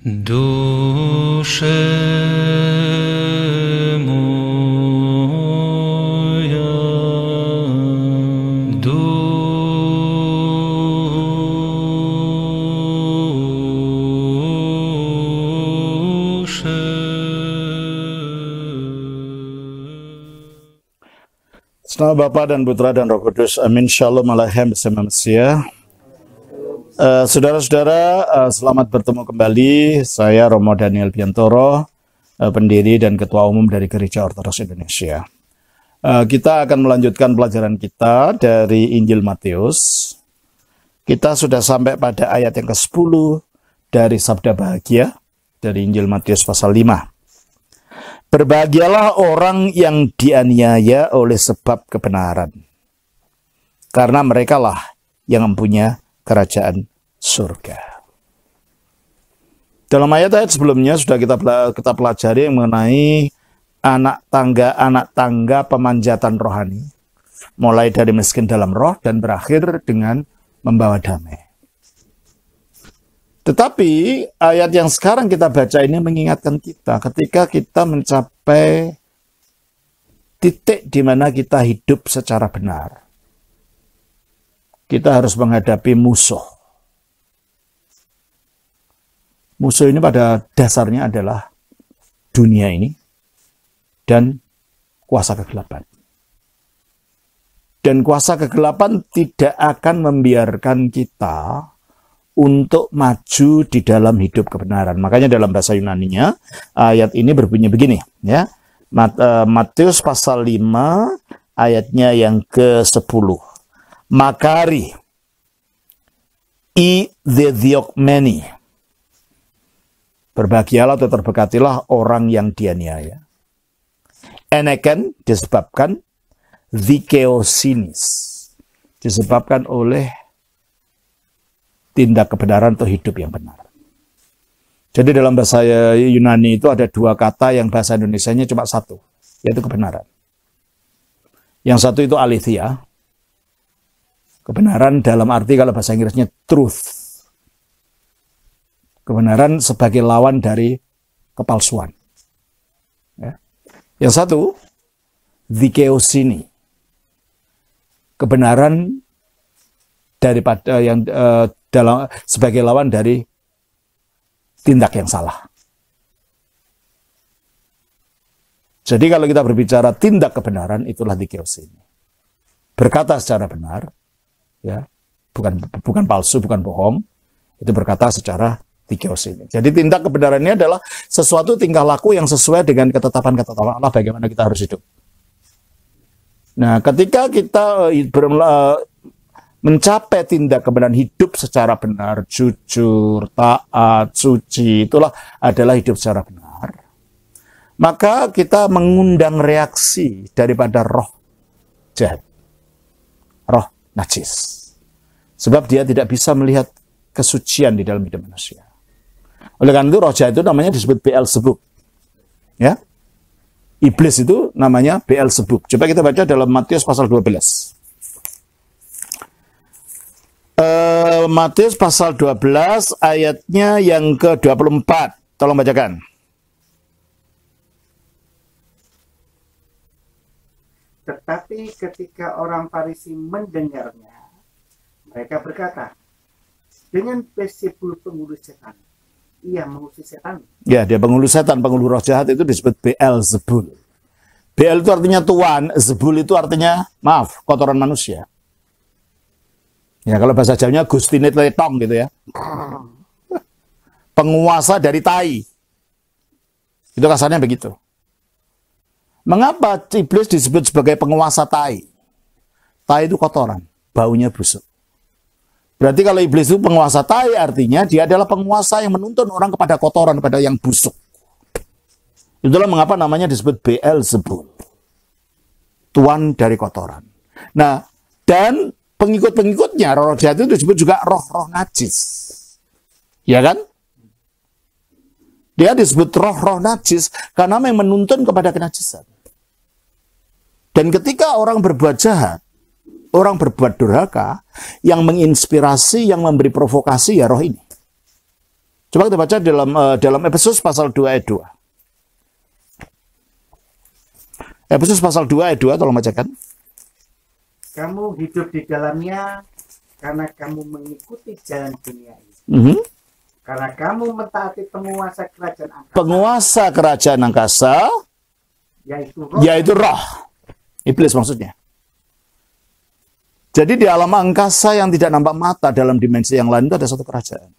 Dusze moja, dusze. Selamat Bapa dan Putra dan Roh Kudus. Amin. Shalom Aleichem bersama Mesia. Saudara-saudara, selamat bertemu kembali. Saya Romo Daniel Biantoro, pendiri dan Ketua Umum dari Gereja Ortodoks Indonesia. Kita akan melanjutkan pelajaran kita dari Injil Matius. Kita sudah sampai pada ayat yang ke-10 dari Sabda Bahagia dari Injil Matius pasal 5. Berbahagialah orang yang dianiaya oleh sebab kebenaran, karena merekalah yang mempunyai kerajaan surga. Dalam ayat-ayat sebelumnya sudah kita pelajari mengenai anak tangga pemanjatan rohani, mulai dari miskin dalam roh dan berakhir dengan membawa damai. Tetapi ayat yang sekarang kita baca ini mengingatkan kita ketika kita mencapai titik di mana kita hidup secara benar, kita harus menghadapi musuh. Musuh ini pada dasarnya adalah dunia ini dan kuasa kegelapan. Dan kuasa kegelapan tidak akan membiarkan kita untuk maju di dalam hidup kebenaran. Makanya dalam bahasa Yunaninya ayat ini berbunyi begini, ya. Matius pasal 5 ayatnya yang ke-10. Makari diokmeni, berbahagialah atau terberkatilah orang yang dianiaya. Eneken disebabkan, dikeosinis disebabkan oleh tindak kebenaran atau hidup yang benar. Jadi dalam bahasa Yunani itu ada dua kata yang bahasa Indonesianya cuma satu, yaitu kebenaran. Yang satu itu aletheia. Kebenaran dalam arti kalau bahasa Inggrisnya truth. Kebenaran sebagai lawan dari kepalsuan. Ya. Yang satu, dikeosini. Kebenaran daripada yang sebagai lawan dari tindak yang salah. Jadi kalau kita berbicara tindak kebenaran, itulah dikeosini. Berkata secara benar, ya, bukan palsu, bukan bohong, itu berkata secara dikeosini. Jadi tindak kebenaran ini adalah sesuatu tingkah laku yang sesuai dengan ketetapan-ketetapan Allah bagaimana kita harus hidup. Nah, ketika kita mencapai tindak kebenaran, hidup secara benar, jujur, taat, suci, itulah adalah hidup secara benar. Maka kita mengundang reaksi daripada roh jahat, roh najis. Sebab dia tidak bisa melihat kesucian di dalam hidup manusia. Oleh karena itu roh jahat itu namanya disebut Beelzebub. Ya. Iblis itu namanya Beelzebub. Coba kita baca dalam Matius pasal 12. Matius pasal 12 ayatnya yang ke-24. Tolong bacakan. Tetapi ketika orang Farisi mendengarnya, mereka berkata, dengan Beelzebul penghulu setan, ia mengusir setan. Ya, dia penghulu setan, penghulu roh jahat itu disebut Beelzebul. Beel itu artinya tuan, Zebul itu artinya, maaf, kotoran manusia. Ya, kalau bahasa Jawanya Gustinit Letong gitu ya. Penguasa dari tai. Itu kasarnya begitu. Mengapa iblis disebut sebagai penguasa tai? Tai itu kotoran, baunya busuk. Berarti kalau iblis itu penguasa tai, artinya dia adalah penguasa yang menuntun orang kepada kotoran, kepada yang busuk. Itulah mengapa namanya disebut Beelzebul. Tuan dari kotoran. Nah, dan pengikut-pengikutnya, roh jahat itu disebut juga roh-roh najis. Ya kan? Dia disebut roh-roh najis karena memang menuntun kepada kenajisan. Dan ketika orang berbuat jahat, orang berbuat durhaka, yang menginspirasi, yang memberi provokasi ya roh ini. Coba kita baca dalam Efesus pasal 2 ayat 2. Efesus pasal 2 ayat 2, tolong bacakan. Kamu hidup di dalamnya karena kamu mengikuti jalan dunia ini. Karena kamu mentaati penguasa kerajaan angkasa. Penguasa kerajaan angkasa, yaitu roh. Iblis maksudnya. Jadi di alam angkasa yang tidak nampak mata, dalam dimensi yang lain itu ada satu kerajaan.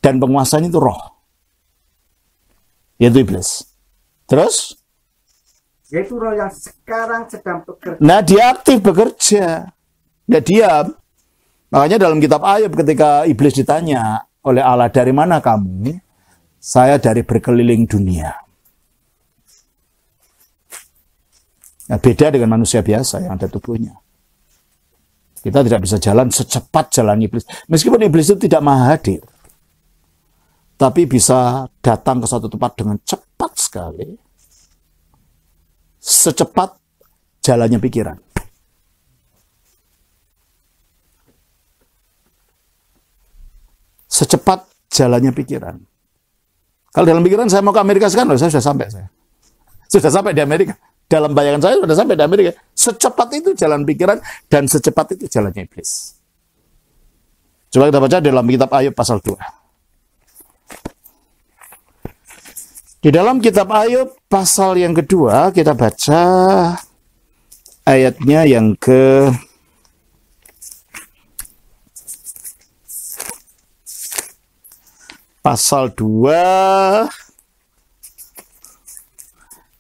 Dan penguasanya itu roh. Yaitu iblis. Terus? Yaitu roh yang sekarang sedang bekerja. Nah, dia aktif bekerja. Dia diam. Makanya dalam kitab Ayub ketika iblis ditanya oleh Allah, dari mana kamu? Saya dari berkeliling dunia. Nah, beda dengan manusia biasa yang ada tubuhnya. Kita tidak bisa jalan secepat jalan iblis. Meskipun iblis itu tidak maha hadir. Tapi bisa datang ke suatu tempat dengan cepat sekali. Secepat jalannya pikiran. Secepat jalannya pikiran. Kalau dalam pikiran saya mau ke Amerika sekarang, saya sudah sampai. Sudah sampai di Amerika. Dalam bayangan saya sudah sampai di Amerika. Secepat itu jalan pikiran dan secepat itu jalannya iblis. Coba kita baca dalam kitab Ayub pasal 2. Di dalam kitab Ayub pasal yang kedua kita baca ayatnya yang ke pasal 2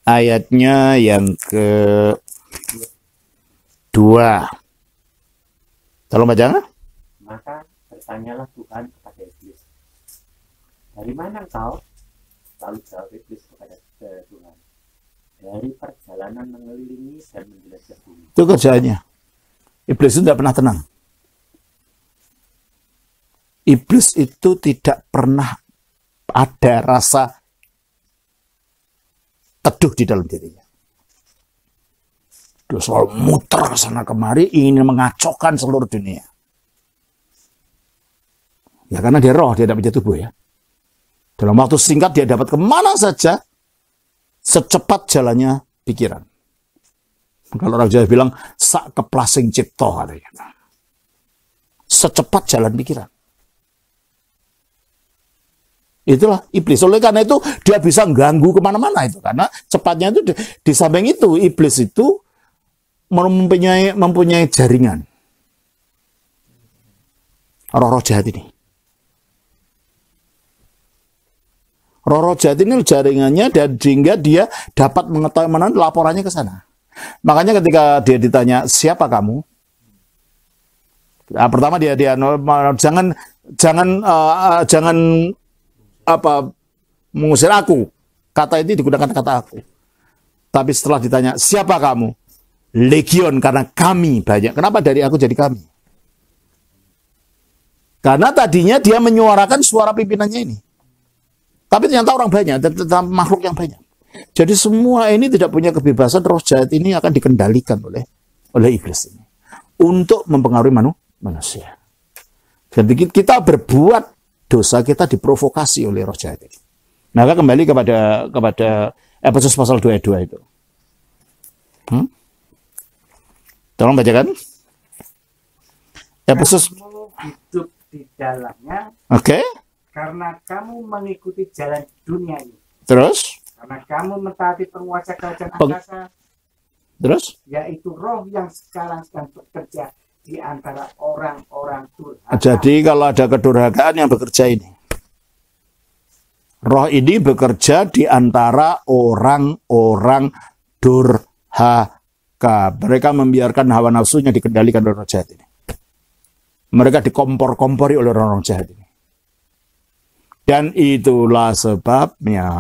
ayatnya yang ke 2. Tolong baca. Maka bertanyalah Tuhan kepada iblis, dari mana kau? Lalu jawab iblis kepada Tuhan, dari perjalanan mengelilingi dan menjelajah bumi. Itu kerjaannya. Iblis itu tidak pernah tenang. Iblis itu tidak pernah ada rasa teduh di dalam dirinya. Dia selalu muter sana kemari, ingin mengacaukan seluruh dunia. Ya karena dia roh, dia tidak punya tubuh ya. Dalam waktu singkat dia dapat kemana saja, secepat jalannya pikiran. Kalau orang Jawa bilang, sak keplasing cipto. Secepat jalan pikiran. Itulah iblis. Oleh karena itu, dia bisa ganggu kemana-mana itu. Karena cepatnya itu di samping itu, iblis itu mempunyai jaringan. Roh-roh jahat ini. Roh-roh jahat ini jaringannya dan sehingga dia dapat mengetahui mana laporannya ke sana. Makanya ketika dia ditanya siapa kamu, nah, pertama dia jangan mengusir aku. Kata ini digunakan kata aku. Tapi setelah ditanya siapa kamu, legion karena kami banyak. Kenapa dari aku jadi kami? Karena tadinya dia menyuarakan suara pimpinannya ini. Tapi ternyata orang banyak, ternyata makhluk yang banyak. Jadi semua ini tidak punya kebebasan, roh jahat ini akan dikendalikan oleh iblis ini. Untuk mempengaruhi manusia. Jadi kita berbuat dosa, kita diprovokasi oleh roh jahat ini. Maka kembali kepada Efesus pasal 2 ayat 2 itu. Tolong bacakan. Efesus. Kamu hidup di dalamnya. Oke. Karena kamu mengikuti jalan dunia ini. Terus? Karena kamu mentaati penguasa kerajaan angkasa. Terus? Yaitu roh yang sekarang sedang bekerja di antara orang-orang durhaka. Jadi kalau ada kedurhakaan yang bekerja ini. Roh ini bekerja di antara orang-orang durhaka. Mereka membiarkan hawa nafsunya dikendalikan oleh roh jahat ini. Mereka dikompor-kompori oleh orang-orang jahat ini. Dan itulah sebabnya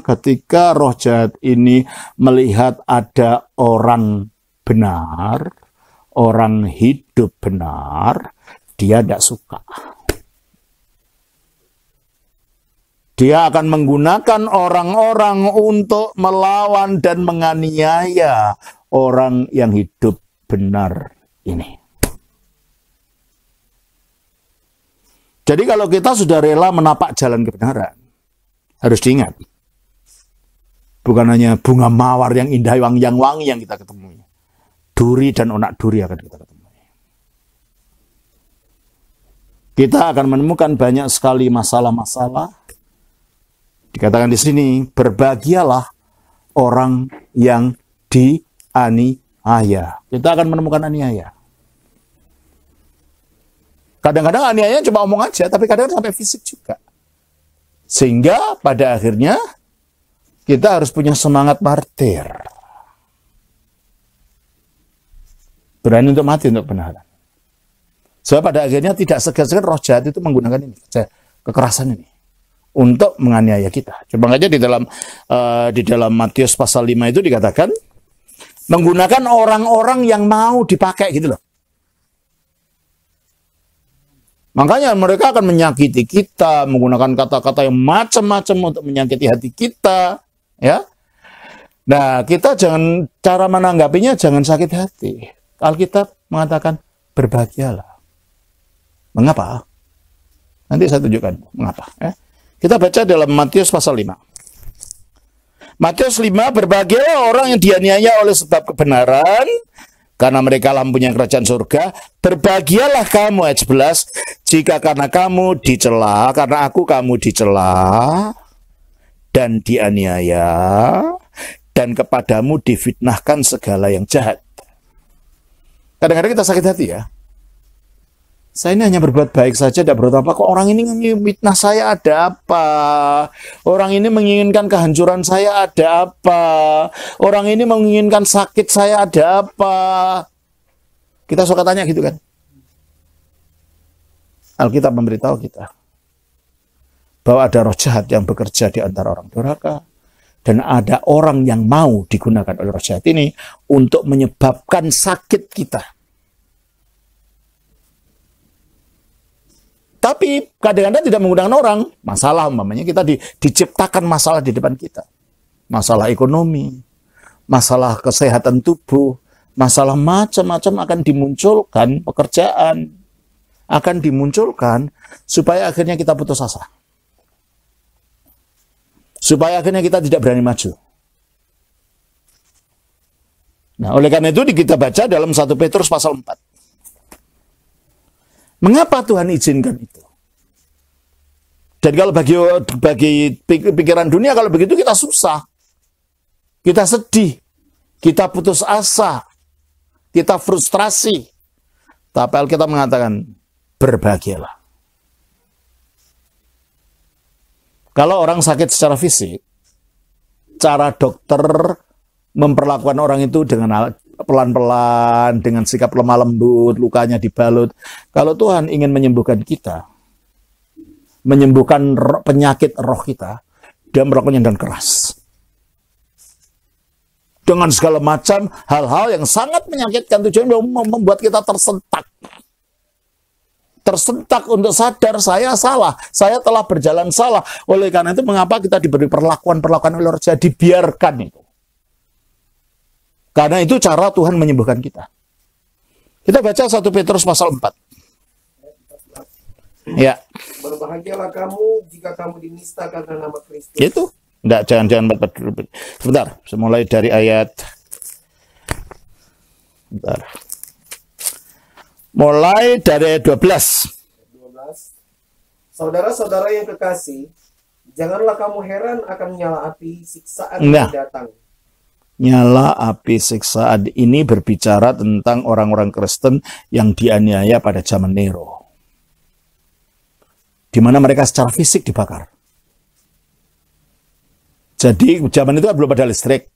ketika roh jahat ini melihat ada orang benar, orang hidup benar, dia tidak suka. Dia akan menggunakan orang-orang untuk melawan dan menganiaya orang yang hidup benar ini. Jadi kalau kita sudah rela menapak jalan kebenaran, harus diingat. Bukan hanya bunga mawar yang indah, yang wangi yang kita ketemui. Duri dan onak duri akan kita ketemui. Kita akan menemukan banyak sekali masalah-masalah. Dikatakan di sini, berbahagialah orang yang dianiaya. Kita akan menemukan aniaya. Kadang-kadang aniaya cuma omong aja, tapi kadang-kadang sampai fisik juga. Sehingga pada akhirnya kita harus punya semangat martir. Berani untuk mati untuk kebenaran. Sebab pada akhirnya tidak segan-segan roh jahat itu menggunakan ini, kekerasan ini, untuk menganiaya kita. Coba aja di dalam Matius pasal 5 itu dikatakan, menggunakan orang-orang yang mau dipakai gitu loh. Makanya mereka akan menyakiti kita, menggunakan kata-kata yang macam-macam untuk menyakiti hati kita, ya. Nah, kita cara menanggapinya jangan sakit hati. Alkitab mengatakan berbahagialah. Mengapa? Nanti saya tunjukkan mengapa. Ya. Kita baca dalam Matius pasal 5. Matius 5, berbahagialah orang yang dianiaya oleh sebab kebenaran, karena mereka lampunya kerajaan surga. Berbahagialah kamu, ayat 11, jika karena kamu dicela, karena aku kamu dicela dan dianiaya, dan kepadamu difitnahkan segala yang jahat. Kadang-kadang kita sakit hati ya. Saya ini hanya berbuat baik saja, tidak berbuat apa. Kok orang ini fitnah saya, ada apa? Orang ini menginginkan kehancuran saya, ada apa? Orang ini menginginkan sakit saya, ada apa? Kita suka tanya gitu kan? Alkitab memberitahu kita bahwa ada roh jahat yang bekerja di antara orang durhaka, dan ada orang yang mau digunakan oleh roh jahat ini untuk menyebabkan sakit kita. Tapi kadang-kadang tidak menggunakan orang. Masalah umpamanya kita diciptakan masalah di depan kita. Masalah ekonomi, masalah kesehatan tubuh, masalah macam-macam akan dimunculkan, pekerjaan akan dimunculkan supaya akhirnya kita putus asa. Supaya akhirnya kita tidak berani maju. Nah, oleh karena itu kita baca dalam 1 Petrus pasal 4. Mengapa Tuhan izinkan itu? Dan kalau bagi pikiran dunia, kalau begitu kita susah. Kita sedih. Kita putus asa. Kita frustrasi. Tapi Alkitab mengatakan, berbahagialah. Kalau orang sakit secara fisik, cara dokter memperlakukan orang itu dengan pelan-pelan, dengan sikap lemah lembut, lukanya dibalut. Kalau Tuhan ingin menyembuhkan kita, menyembuhkan penyakit roh kita, dia melakukannya dengan keras. Dengan segala macam hal-hal yang sangat menyakitkan, tujuannya membuat kita tersentak. Tersentak untuk sadar, saya salah, saya telah berjalan salah. Oleh karena itu, mengapa kita diberi perlakuan-perlakuan oleh roh jahat, dibiarkan itu. Karena itu cara Tuhan menyembuhkan kita. Kita baca 1 Petrus pasal 4. Ya. Berbahagialah kamu jika kamu dinista karena nama Kristus. Gitu. Enggak, jangan 4 dulu. Sebentar, mulai dari ayat. Sebentar. Mulai dari ayat 12. 12. Saudara-saudara yang kekasih, janganlah kamu heran akan nyala api siksaan yang datang. Nyala api siksaan ini berbicara tentang orang-orang Kristen yang dianiaya pada zaman Nero. Di mana mereka secara fisik dibakar. Jadi zaman itu belum ada listrik.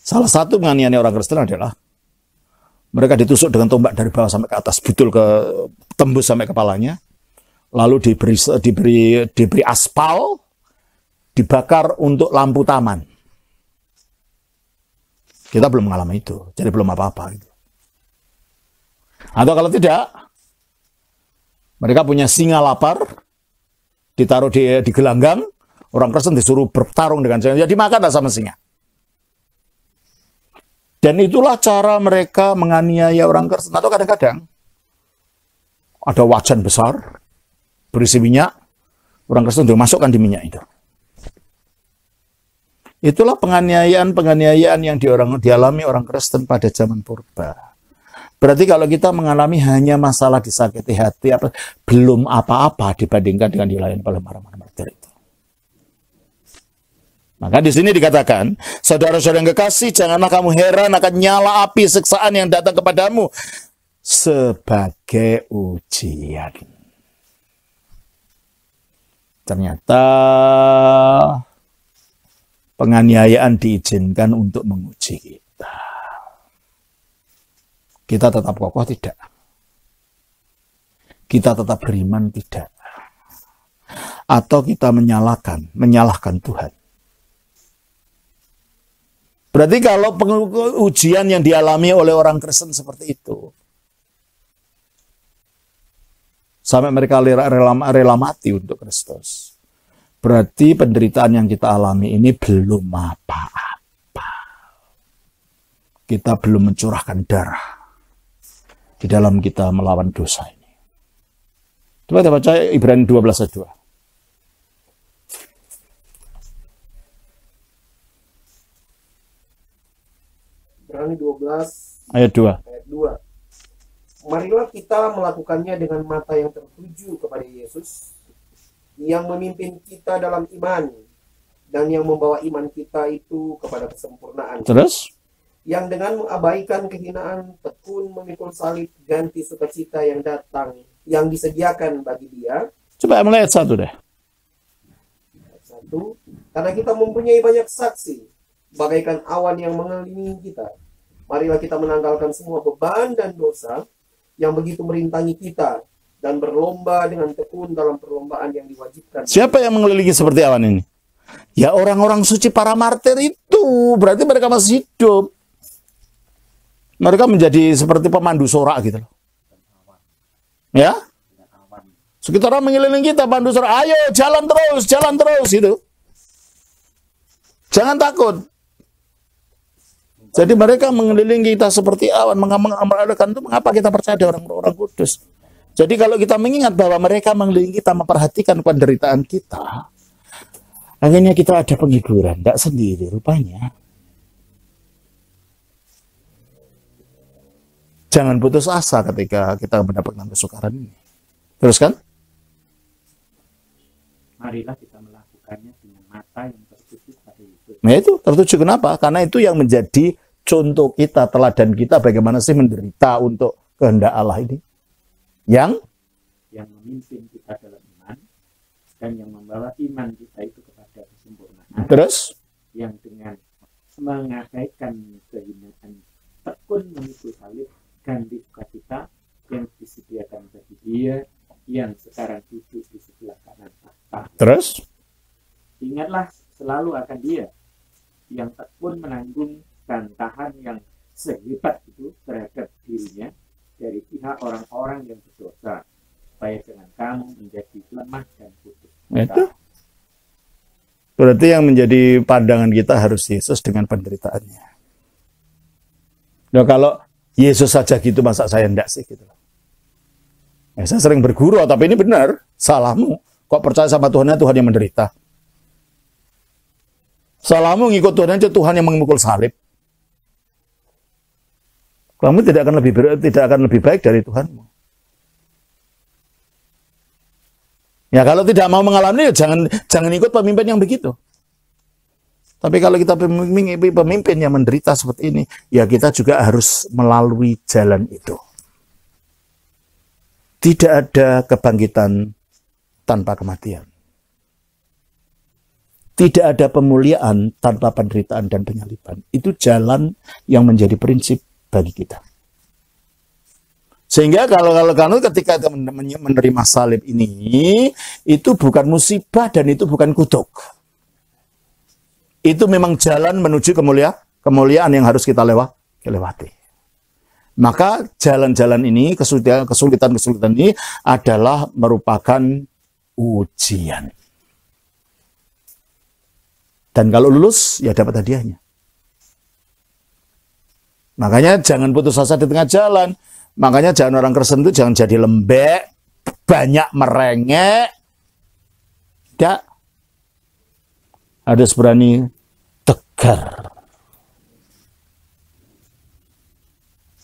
Salah satu menganiaya orang Kristen adalah mereka ditusuk dengan tombak dari bawah sampai ke atas, betul tembus sampai kepalanya. Lalu diberi aspal, dibakar untuk lampu taman. Kita belum mengalami itu, jadi belum apa-apa gitu. Atau kalau tidak, mereka punya singa lapar, ditaruh di gelanggang, orang Kristen disuruh bertarung dengan singa, jadi makanlah sama singa. Dan itulah cara mereka menganiaya orang Kristen. Atau kadang-kadang ada wajan besar, berisi minyak, orang Kristen dimasukkan di minyak itu. Itulah penganiayaan yang dialami orang Kristen pada zaman purba. Berarti kalau kita mengalami hanya masalah disakiti hati, belum apa-apa dibandingkan dengan dilayani oleh para martir itu. Maka di sini dikatakan, saudara-saudara yang kekasih, janganlah kamu heran akan nyala api siksaan yang datang kepadamu sebagai ujian. Ternyata penganiayaan diizinkan untuk menguji kita. Kita tetap kokoh tidak? Kita tetap beriman tidak? Atau kita menyalahkan Tuhan? Berarti kalau ujian yang dialami oleh orang Kristen seperti itu, sampai mereka rela mati untuk Kristus, berarti penderitaan yang kita alami ini belum apa-apa. Kita belum mencurahkan darah di dalam kita melawan dosa ini. Coba kita baca Ibrani 12 ayat 2. Ibrani 12 Ayat 2. ayat 2. Marilah kita melakukannya dengan mata yang tertuju kepada Yesus, yang memimpin kita dalam iman, dan yang membawa iman kita itu kepada kesempurnaan. Terus? Yang dengan mengabaikan kehinaan, tekun memikul salib, ganti sukacita yang datang, yang disediakan bagi Dia. Coba mulai ayat 1 deh. Ayat 1. Karena kita mempunyai banyak saksi, bagaikan awan yang mengelilingi kita. Marilah kita menanggalkan semua beban dan dosa yang begitu merintangi kita, dan berlomba dengan tekun dalam perlombaan yang diwajibkan. Siapa yang mengelilingi seperti awan ini? Ya orang-orang suci para martir itu. Berarti mereka masih hidup. Mereka menjadi seperti pemandu sorak gitu loh. Ya? Sekitar orang mengelilingi kita, pandu sorak. Ayo jalan terus gitu. Jangan takut. Jadi mereka mengelilingi kita seperti awan, mengamalkan itu mengapa kita percaya ada orang-orang kudus. Jadi kalau kita mengingat bahwa mereka mengelilingi kita, memperhatikan penderitaan kita, akhirnya kita ada penghiburan, tidak sendiri rupanya. Jangan putus asa ketika kita mendapatkan kesukaran ini. Terus kan? Marilah kita melakukannya dengan mata yang tertuju pada Yesus. Nah itu tertuju kenapa? Karena itu yang menjadi contoh kita, teladan kita bagaimana sih menderita untuk kehendak Allah ini. Yang memimpin kita dalam iman dan yang membawa iman kita itu kepada kesempurnaan. Terus? Yang dengan mengabaikan kehinaan, tekun memikul salib, ganti sukacita yang disediakan bagi Dia yang sekarang duduk di sebelah kanan tahta. Terus? Ingatlah selalu akan Dia yang tekun menanggung bantahan yang sehebat itu terhadap dirinya dari pihak orang-orang yang berdosa, supaya jangan kamu menjadi lemah dan putus. Itu. Berarti yang menjadi pandangan kita harus Yesus dengan penderitaannya. Nah kalau Yesus saja gitu, masa saya enggak sih gitu. Ya, saya sering berguru, tapi ini benar, salahmu. Kok percaya sama Tuhannya, Tuhan yang menderita. Salahmu ngikut Tuhan aja, Tuhan yang memukul salib. Kamu tidak akan lebih baik dari Tuhanmu. Ya kalau tidak mau mengalami, ya jangan ikut pemimpin yang begitu. Tapi kalau kita pemimpin yang menderita seperti ini, ya kita juga harus melalui jalan itu. Tidak ada kebangkitan tanpa kematian. Tidak ada pemuliaan tanpa penderitaan dan penyaliban. Itu jalan yang menjadi prinsip bagi kita. Sehingga kalau ketika menerima salib ini, itu bukan musibah dan itu bukan kutuk. Itu memang jalan menuju kemuliaan yang harus kita lewati. Maka jalan-jalan ini, kesulitan-kesulitan ini adalah merupakan ujian. Dan kalau lulus, ya dapat hadiahnya. Makanya jangan putus asa di tengah jalan. Makanya jangan orang Kristen itu jangan jadi lembek. banyak merengek. Tidak. Harus berani tegar.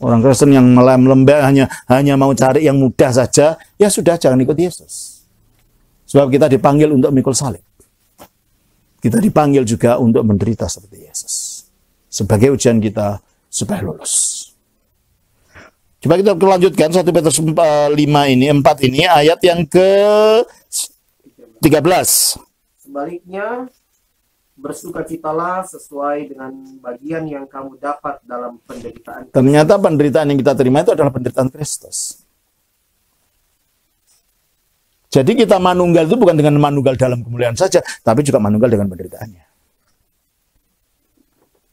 Orang Kristen yang lembek hanya mau cari yang mudah saja, ya sudah, jangan ikut Yesus. Sebab kita dipanggil untuk memikul salib. Kita dipanggil juga untuk menderita seperti Yesus. Sebagai ujian kita supaya lulus. Coba kita lanjutkan 1 Petrus 4 ini ayat yang ke-13. Sebaliknya, bersukacitalah sesuai dengan bagian yang kamu dapat dalam penderitaan. Ternyata penderitaan yang kita terima itu adalah penderitaan Kristus. Jadi kita manunggal itu bukan dengan manunggal dalam kemuliaan saja, tapi juga manunggal dengan penderitaannya.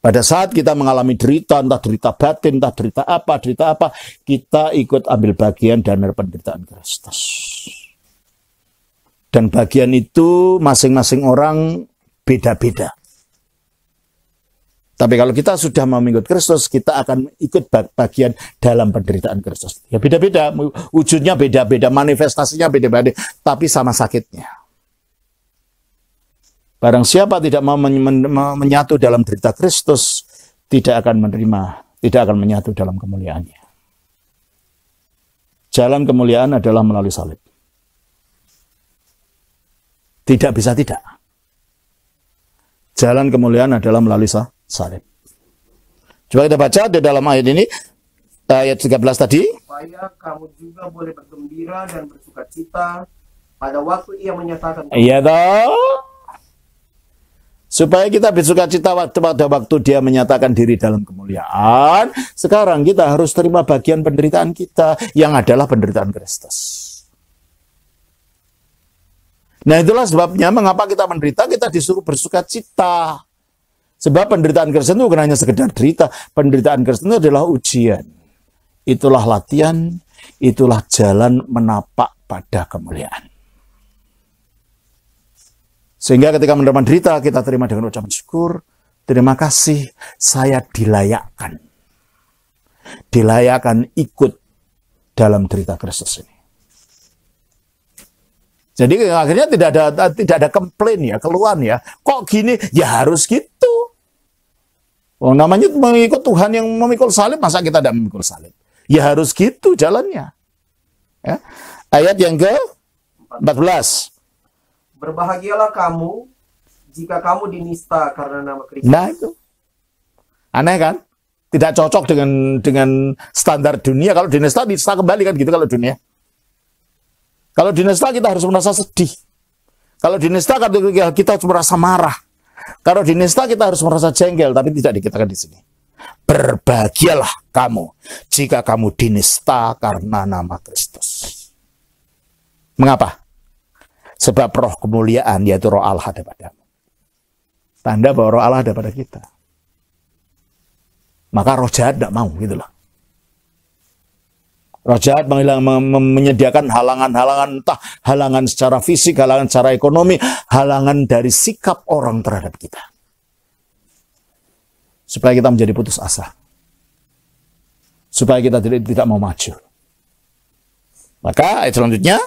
Pada saat kita mengalami derita, entah derita batin, entah derita apa, kita ikut ambil bagian dari penderitaan Kristus. Dan bagian itu masing-masing orang beda-beda. Tapi kalau kita sudah mau mengikut Kristus, kita akan ikut bagian dalam penderitaan Kristus. Ya beda-beda, wujudnya beda-beda, manifestasinya beda-beda, tapi sama sakitnya. Barang siapa tidak mau menyatu dalam derita Kristus, tidak akan menyatu dalam kemuliaannya. Jalan kemuliaan adalah melalui salib. Tidak bisa tidak. Jalan kemuliaan adalah melalui salib. Coba kita baca di dalam ayat ini, ayat 13 tadi. Supaya kamu juga boleh bergembira dan bersukacita pada waktu ia menyatakan. Iya toh. Supaya kita bersukacita pada waktu dia menyatakan diri dalam kemuliaan. Sekarang kita harus terima bagian penderitaan kita, yang adalah penderitaan Kristus. Nah itulah sebabnya mengapa kita menderita, kita disuruh bersukacita. Sebab penderitaan Kristen itu bukan hanya sekedar derita. Penderitaan Kristen itu adalah ujian. Itulah latihan, itulah jalan menapak pada kemuliaan. Sehingga ketika menerima derita, kita terima dengan ucapan syukur. Terima kasih, saya dilayakkan. Dilayakkan ikut dalam derita Kristus ini. Jadi akhirnya tidak ada komplain ya, keluhan ya. Kok gini? Ya harus gitu. Oh, namanya mengikut Tuhan yang memikul salib, masa kita tidak memikul salib? Ya harus gitu jalannya. Ya. Ayat yang ke-14. Berbahagialah kamu jika kamu dinista karena nama Kristus. Nah itu. Aneh kan? Tidak cocok dengan standar dunia. Kalau dinista kembali kan gitu kalau dunia. Kalau dinista kita harus merasa sedih. Kalau dinista kita harus merasa marah. Kalau dinista kita harus merasa jengkel, tapi tidak dikatakan di sini. Berbahagialah kamu jika kamu dinista karena nama Kristus. Mengapa? Sebab roh kemuliaan, yaitu roh Allah ada padamu. Tanda bahwa roh Allah ada pada kita. Maka roh jahat tidak mau, gitu loh. Roh jahat menyediakan halangan-halangan, entah halangan secara fisik, halangan secara ekonomi, halangan dari sikap orang terhadap kita. Supaya kita menjadi putus asa. Supaya kita tidak mau maju. Maka ayat selanjutnya,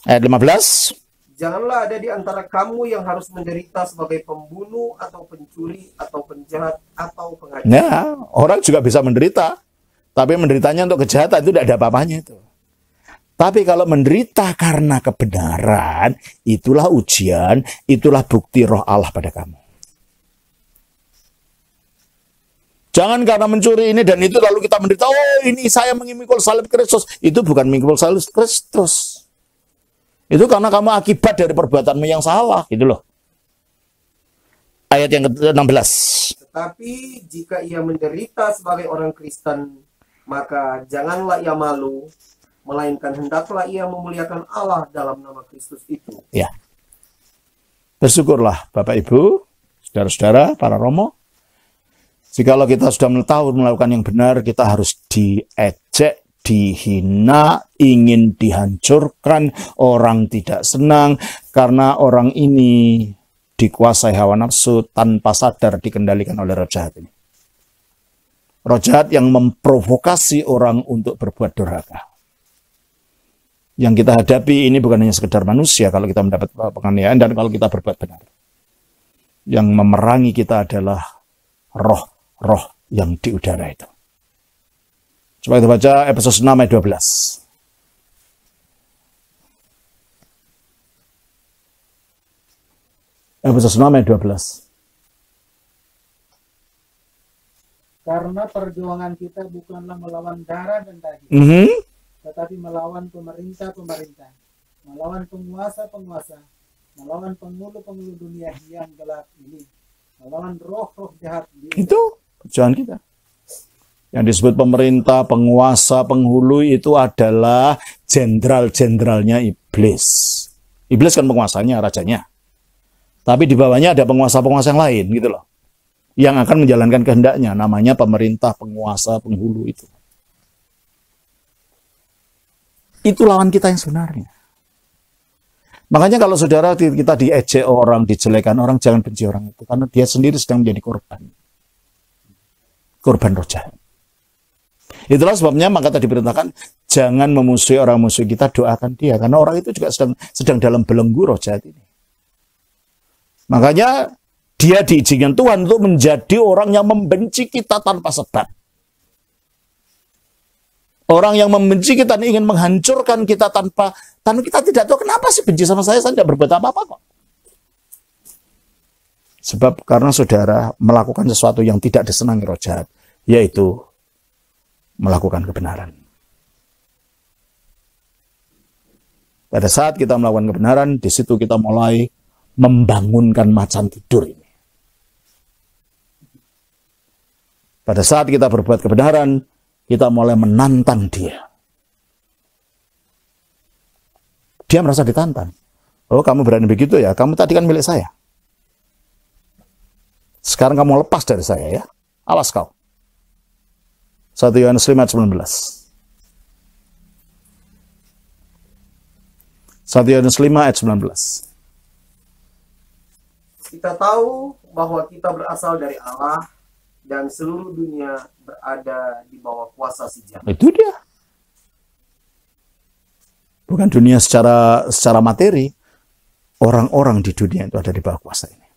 ayat 15. Janganlah ada di antara kamu yang harus menderita sebagai pembunuh atau pencuri atau penjahat atau pengajar. Nah, orang juga bisa menderita. Tapi menderitanya untuk kejahatan itu tidak ada apa-apanya itu. Tapi kalau menderita karena kebenaran, itulah ujian, itulah bukti roh Allah pada kamu. Jangan karena mencuri ini dan itu lalu kita menderita, oh ini saya memikul salib Kristus. Itu bukan memikul salib Kristus. Itu karena kamu akibat dari perbuatanmu yang salah, gitu loh. Ayat yang ke-16. Tetapi jika ia menderita sebagai orang Kristen, maka janganlah ia malu, melainkan hendaklah ia memuliakan Allah dalam nama Kristus itu. Ya. Bersyukurlah Bapak Ibu, saudara-saudara, para romo. Jikalau kita sudah tahu melakukan yang benar, kita harus diejek, dihina, ingin dihancurkan, orang tidak senang, karena orang ini dikuasai hawa nafsu tanpa sadar dikendalikan oleh roh jahat ini. Roh jahat yang memprovokasi orang untuk berbuat durhaka. Yang kita hadapi ini bukan hanya sekedar manusia kalau kita mendapat penganiayaan dan kalau kita berbuat benar. Yang memerangi kita adalah roh-roh yang di udara itu. Coba kita baca Efesus 6 ayat 12. Efesus 6 ayat 12. Karena perjuangan kita bukanlah melawan darah dan daging, tetapi melawan pemerintah-pemerintah, melawan penguasa-penguasa, melawan penghulu-penghulu dunia yang gelap ini, melawan roh-roh jahat di udara. Itu perjuangan kita. Yang disebut pemerintah, penguasa, penghulu itu adalah jenderal-jenderalnya iblis. Iblis kan penguasanya, rajanya. Tapi di bawahnya ada penguasa-penguasa yang lain gitu loh. Yang akan menjalankan kehendaknya, namanya pemerintah, penguasa, penghulu itu. Itu lawan kita yang sebenarnya. Makanya kalau saudara kita diejek orang, dijelekan orang, jangan benci orang itu. Karena dia sendiri sedang menjadi korban. Korban roh jahat. Itulah sebabnya maka tadi diperintahkan, jangan memusuhi orang musuh kita, doakan dia. Karena orang itu juga sedang dalam belenggu roh jahat ini. Makanya dia diizinkan Tuhan untuk menjadi orang yang membenci kita tanpa sebab. Orang yang membenci kita ingin menghancurkan kita tanpa kita tidak tahu kenapa sih benci sama saya tidak berbuat apa-apa kok. Sebab karena saudara melakukan sesuatu yang tidak disenangi roh jahat, yaitu melakukan kebenaran. Pada saat kita melakukan kebenaran, di situ kita mulai membangunkan macan tidur ini. Pada saat kita berbuat kebenaran, kita mulai menantang dia. Dia merasa ditantang. Oh, kamu berani begitu ya? Kamu tadi kan milik saya. Sekarang kamu lepas dari saya ya. Awas kau. 1 Yohanes 5 ayat 19. 1 Yohanes 5 ayat 19. Kita tahu bahwa kita berasal dari Allah dan seluruh dunia berada di bawah kuasa si jahat. Itu dia. Bukan dunia secara materi. Orang-orang di dunia itu ada di bawah kuasa ini.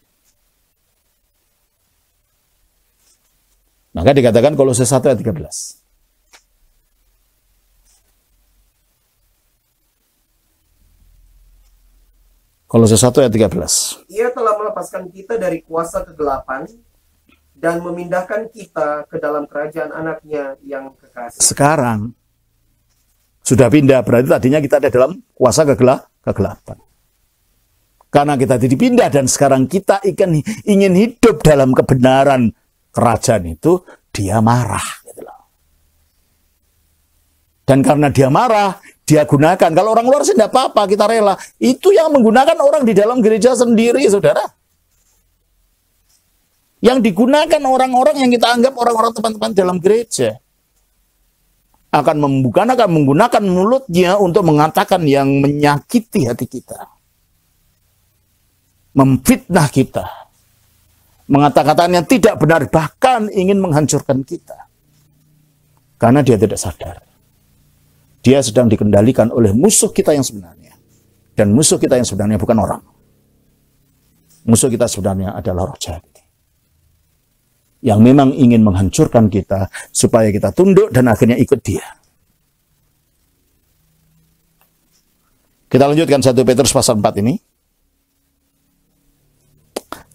Maka dikatakan Kolose 1 ayat 13. Kolose 1 ayat 13. Ia telah melepaskan kita dari kuasa kegelapan dan memindahkan kita ke dalam kerajaan anaknya yang kekasih. Sekarang sudah pindah, berarti tadinya kita ada dalam kuasa kegelapan. Karena kita dipindah dan sekarang kita ingin hidup dalam kebenaran kerajaan itu, dia marah. Gitu loh. Dan karena dia marah, dia gunakan. Kalau orang luar sih tidak apa-apa, kita rela. Itu yang menggunakan orang di dalam gereja sendiri, saudara. Yang digunakan orang-orang yang kita anggap orang-orang teman-teman dalam gereja. Akan menggunakan mulutnya untuk mengatakan yang menyakiti hati kita. Memfitnah kita. Mengatakan yang tidak benar, bahkan ingin menghancurkan kita. Karena dia tidak sadar. Dia sedang dikendalikan oleh musuh kita yang sebenarnya. Dan musuh kita yang sebenarnya bukan orang. Musuh kita sebenarnya adalah roh jahat. Yang memang ingin menghancurkan kita supaya kita tunduk dan akhirnya ikut dia. Kita lanjutkan 1 Petrus pasal 4 ini.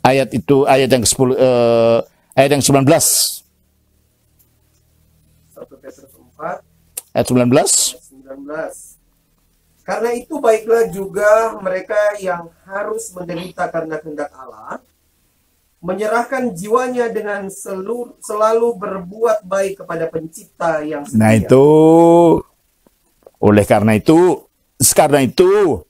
Ayat itu ayat yang ke-10 ayat yang 19. 1 Petrus 4 Ayat 19. 19. Karena itu baiklah juga mereka yang harus menderita karena kehendak Allah, menyerahkan jiwanya dengan selalu berbuat baik kepada pencipta yang setia. Nah itu, karena itu,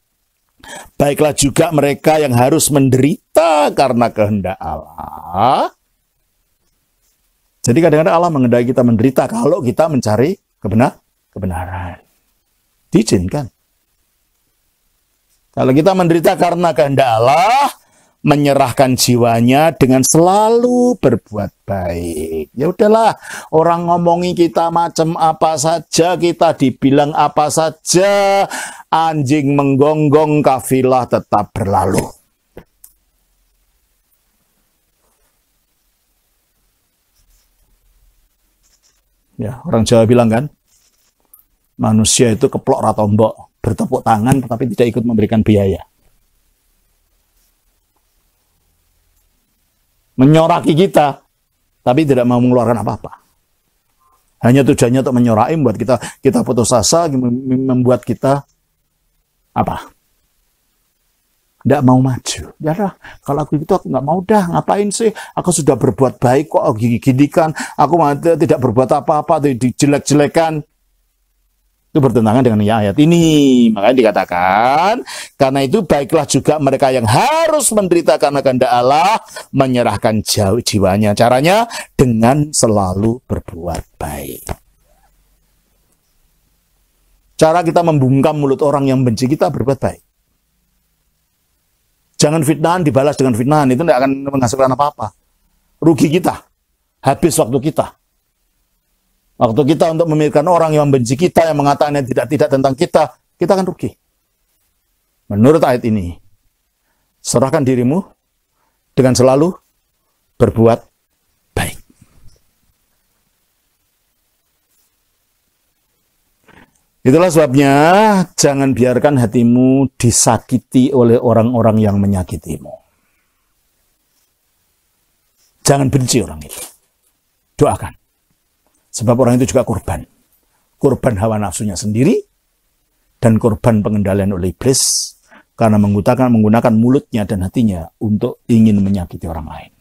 baiklah juga mereka yang harus menderita karena kehendak Allah. Jadi kadang-kadang Allah menghendaki kita menderita kalau kita mencari kebenaran. Diizinkan. Kalau kita menderita karena kehendak Allah, menyerahkan jiwanya dengan selalu berbuat baik. Ya udahlah, orang ngomongi kita macam apa saja, kita dibilang apa saja, anjing menggonggong, kafilah tetap berlalu. Ya, orang Jawa bilang kan, manusia itu keplok ratombok, bertepuk tangan tetapi tidak ikut memberikan biaya. Menyoraki kita, tapi tidak mau mengeluarkan apa-apa. Hanya tujuannya untuk menyoraki, membuat kita putus asa, membuat kita apa? Tidak mau maju. Ya dah, kalau aku itu aku nggak mau dah, ngapain sih? Aku sudah berbuat baik kok, gini kan? Aku tidak berbuat apa-apa, dijelek-jelekan. Itu bertentangan dengan ayat ini. Makanya dikatakan, karena itu baiklah juga mereka yang harus menderita karena kehendak Allah, menyerahkan jiwanya. Caranya dengan selalu berbuat baik. Cara kita membungkam mulut orang yang benci kita, berbuat baik. Jangan fitnahan dibalas dengan fitnahan, itu tidak akan menghasilkan apa-apa. Rugi kita, habis waktu kita. Waktu kita untuk memikirkan orang yang membenci kita, yang mengatakan yang tidak tentang kita akan rugi. Menurut ayat ini, serahkan dirimu dengan selalu berbuat baik. Itulah sebabnya, jangan biarkan hatimu disakiti oleh orang-orang yang menyakitimu. Jangan benci orang itu. Doakan. Sebab orang itu juga korban. Korban hawa nafsunya sendiri, dan korban pengendalian oleh iblis, karena menggunakan mulutnya dan hatinya untuk ingin menyakiti orang lain.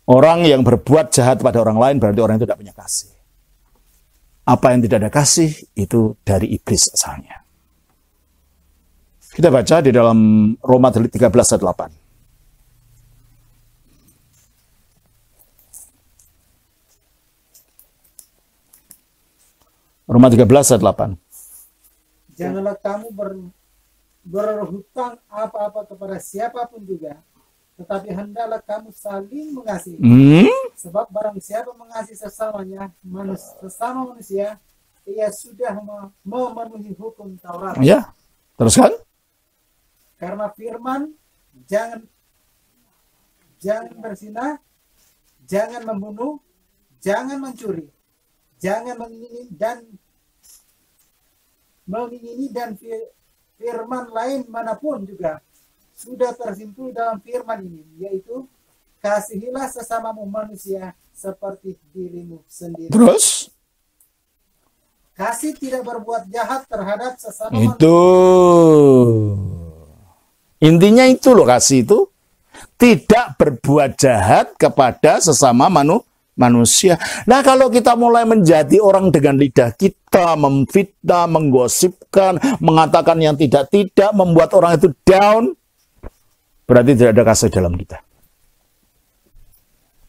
Orang yang berbuat jahat pada orang lain, berarti orang itu tidak punya kasih. Apa yang tidak ada kasih, itu dari iblis asalnya. Kita baca di dalam Roma 13 ayat 8. Roma 13 ayat 8. Janganlah kamu berhutang apa-apa kepada siapapun juga, tetapi hendaklah kamu saling mengasihi. Sebab barang siapa mengasihi sesama manusia, ia sudah memenuhi hukum Taurat. Ya, teruskan. Karena firman, jangan berzina, jangan membunuh, jangan mencuri, jangan mengingini dan firman lain manapun juga sudah tersimpul dalam firman ini, yaitu kasihilah sesamamu manusia seperti dirimu sendiri. Terus? Kasih tidak berbuat jahat terhadap sesama itu manusia. Intinya itu loh, kasih itu tidak berbuat jahat kepada sesama manusia. Nah, kalau kita mulai menjadi orang dengan lidah kita, memfitnah, menggosipkan, mengatakan yang tidak-tidak, membuat orang itu down, berarti tidak ada kasih dalam kita.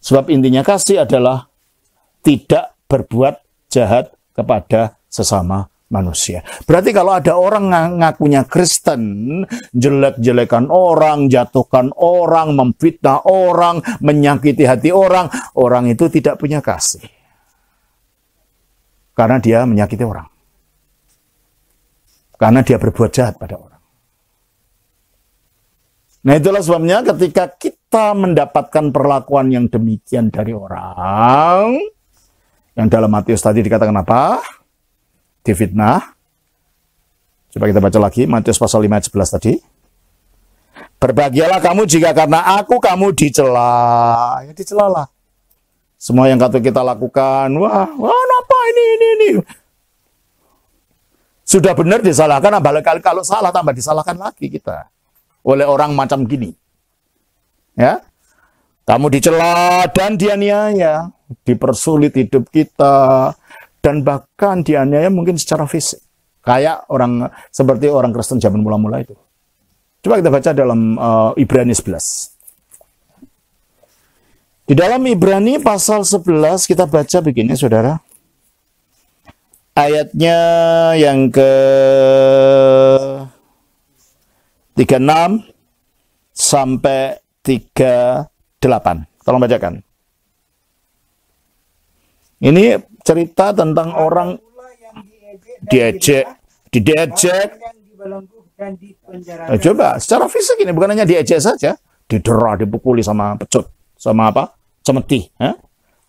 Sebab intinya kasih adalah tidak berbuat jahat kepada sesama manusia. Berarti kalau ada orang ngakunya Kristen, jelek-jelekan orang, jatuhkan orang, memfitnah orang, menyakiti hati orang, orang itu tidak punya kasih. Karena dia menyakiti orang. Karena dia berbuat jahat pada orang. Nah, itulah sebabnya ketika kita mendapatkan perlakuan yang demikian dari orang, yang dalam Matius tadi dikatakan apa? Difitnah. Coba kita baca lagi Matius pasal 5 ayat 11 tadi. Berbahagialah kamu jika karena aku kamu dicela. Ya dicelalah. Semua yang kita lakukan, wah apa ini. Sudah benar disalahkan, apalagi kalau salah tambah disalahkan lagi kita oleh orang macam gini. Ya. Kamu dicela dan dianiaya, dipersulit hidup kita, dan bahkan dianiaya mungkin secara fisik. Kayak seperti orang Kristen zaman mula-mula itu. Coba kita baca dalam Ibrani 11. Di dalam Ibrani pasal 11 kita baca begini, saudara. Ayatnya yang ke 13 36 sampai 38. Tolong bacakan. Ini cerita tentang orang Pula yang diejek diejek. yang dibelenggu dan dipenjarakan. Nah, coba secara fisik ini bukan hanya diejek saja, didera, dipukuli sama pecut, sama apa? Cemeti, ya?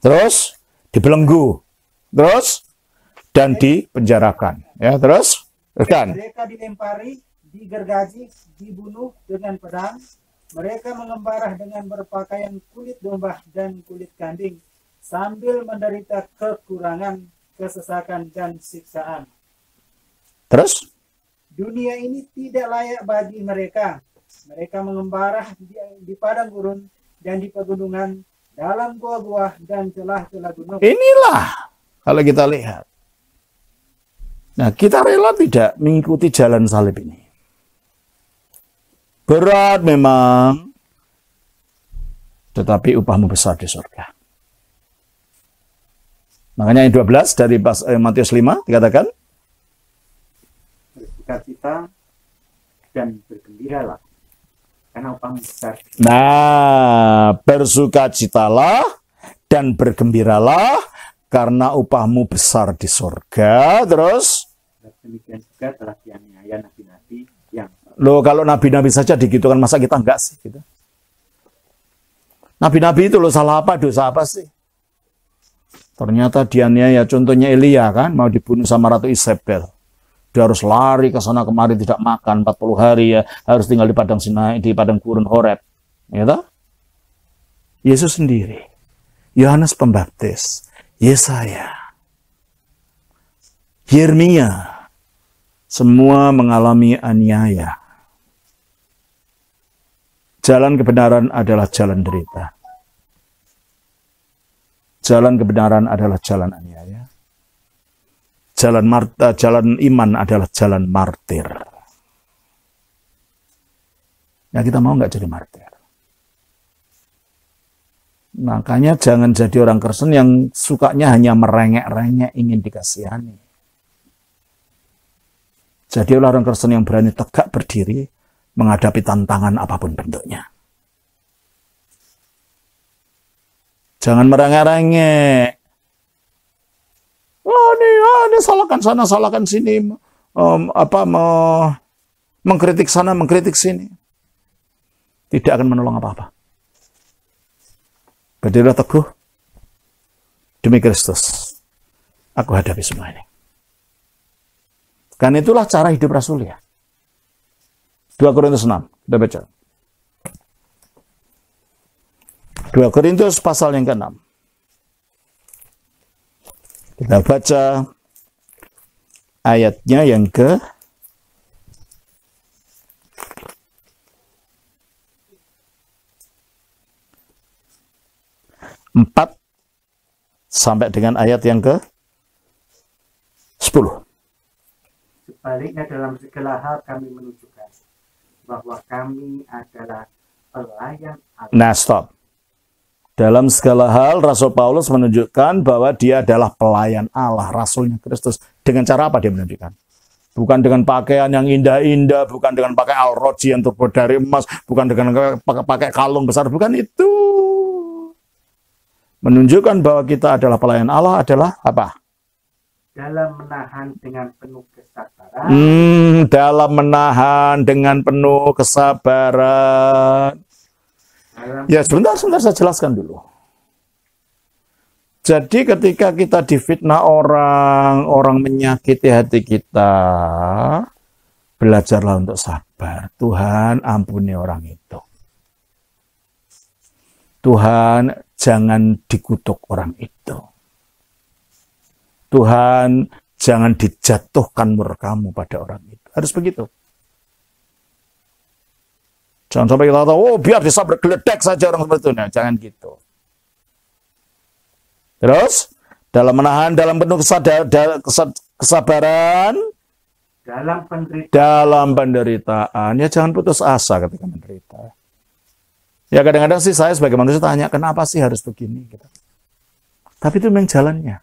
Terus dibelenggu, terus dan dipenjarakan, ya, terus kan? Mereka dilempari, digergaji, dibunuh dengan pedang. Mereka mengembarah dengan berpakaian kulit domba dan kulit kambing, sambil menderita kekurangan, kesesakan, dan siksaan. Terus? Dunia ini tidak layak bagi mereka. Mereka mengembarah di padang gurun dan di pegunungan, dalam gua-gua dan celah-celah gunung. Inilah kalau kita lihat. Nah, kita rela tidak mengikuti jalan salib ini. Berat memang, tetapi upahmu besar di surga. Makanya yang 12 dari Matius 5 dikatakan, bersukacita dan bergembiralah, karena upahmu besar. nah, bersukacitalah dan bergembiralah, karena upahmu besar di surga. Terus, Dan demikian juga telah dianiaya nabi-nabi yang loh, kalau nabi-nabi saja digitukan, masa kita enggak sih? Gitu. Nabi-nabi itu loh, salah apa, dosa apa sih? Ternyata dianiaya, contohnya Elia kan, mau dibunuh sama Ratu Isabel. Dia harus lari ke sana kemari, tidak makan 40 hari ya, harus tinggal di padang Sinai, di padang gurun Horeb. Ya toh? Yesus sendiri, Yohanes Pembaptis, Yesaya, Yeremia, semua mengalami aniaya. Jalan kebenaran adalah jalan derita. Jalan kebenaran adalah jalan aniaya. Jalan iman adalah jalan martir. Ya, kita mau nggak jadi martir? Makanya jangan jadi orang Kristen yang sukanya hanya merengek-rengek, ingin dikasihani. Jadi orang Kristen yang berani tegak berdiri menghadapi tantangan apapun bentuknya. Jangan merengek-rengek. Oh, ini salahkan sana, salahkan sini, mengkritik sana, mengkritik sini. Tidak akan menolong apa-apa. Berdirilah teguh demi Kristus. Aku hadapi semua ini. Karena itulah cara hidup Rasul ya. 2 Korintus 6, kita baca. 2 Korintus pasal yang ke-6. Kita baca ayatnya yang ke 4 sampai dengan ayat yang ke 10. sebaliknya dalam segala hal kami menunjukkan bahwa kami adalah pelayan Allah. Nah, stop. Dalam segala hal, Rasul Paulus menunjukkan bahwa dia adalah pelayan Allah, Rasulnya Kristus. Dengan cara apa dia menunjukkan? Bukan dengan pakaian yang indah-indah, bukan dengan pakai alroji yang terbuat dari emas, bukan dengan pakai kalung besar, bukan itu. Menunjukkan bahwa kita adalah pelayan Allah adalah apa? Dalam menahan dengan penuh kesabaran. Dalam menahan dengan penuh kesabaran. Ya, sebentar saya jelaskan dulu. Jadi ketika kita difitnah orang menyakiti hati kita, belajarlah untuk sabar. Tuhan ampuni orang itu. Tuhan jangan dikutuk orang itu. Tuhan jangan dijatuhkan murkamu pada orang itu. Harus begitu. Jangan sampai kita tahu, oh biar disabar geledek saja orang seperti itu. Nah, jangan gitu. Terus, dalam menahan, dalam penuh kesabaran, dalam penderitaan. Ya jangan putus asa ketika menderita. Ya kadang-kadang sih saya sebagai manusia tanya, kenapa sih harus begini? Gitu. Tapi itu memang jalannya.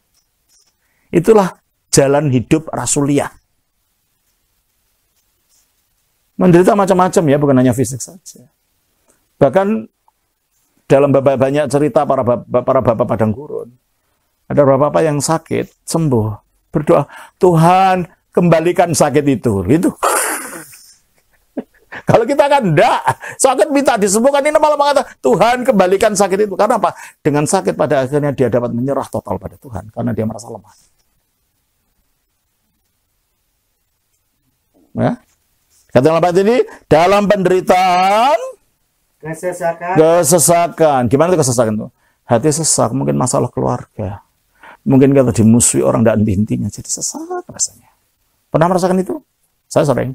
Itulah jalan hidup rasuliah. Menderita macam-macam ya, bukan hanya fisik saja. Bahkan dalam banyak cerita para bapak padang gurun, ada bapak yang sakit, sembuh, berdoa, Tuhan kembalikan sakit itu. Gitu. Kalau kita kan enggak, sakit minta disembuhkan, ini malah mengatakan, Tuhan kembalikan sakit itu. Karena apa? Dengan sakit pada akhirnya dia dapat menyerah total pada Tuhan, karena dia merasa lemah. Ya. Kata yang lepas ini, dalam penderitaan, kesesakan. Gimana itu kesesakan itu? Hati sesak, mungkin masalah keluarga. Mungkin kalau dimusuhi orang tidak henti-hentinya, jadi sesak rasanya. Pernah merasakan itu? Saya sering.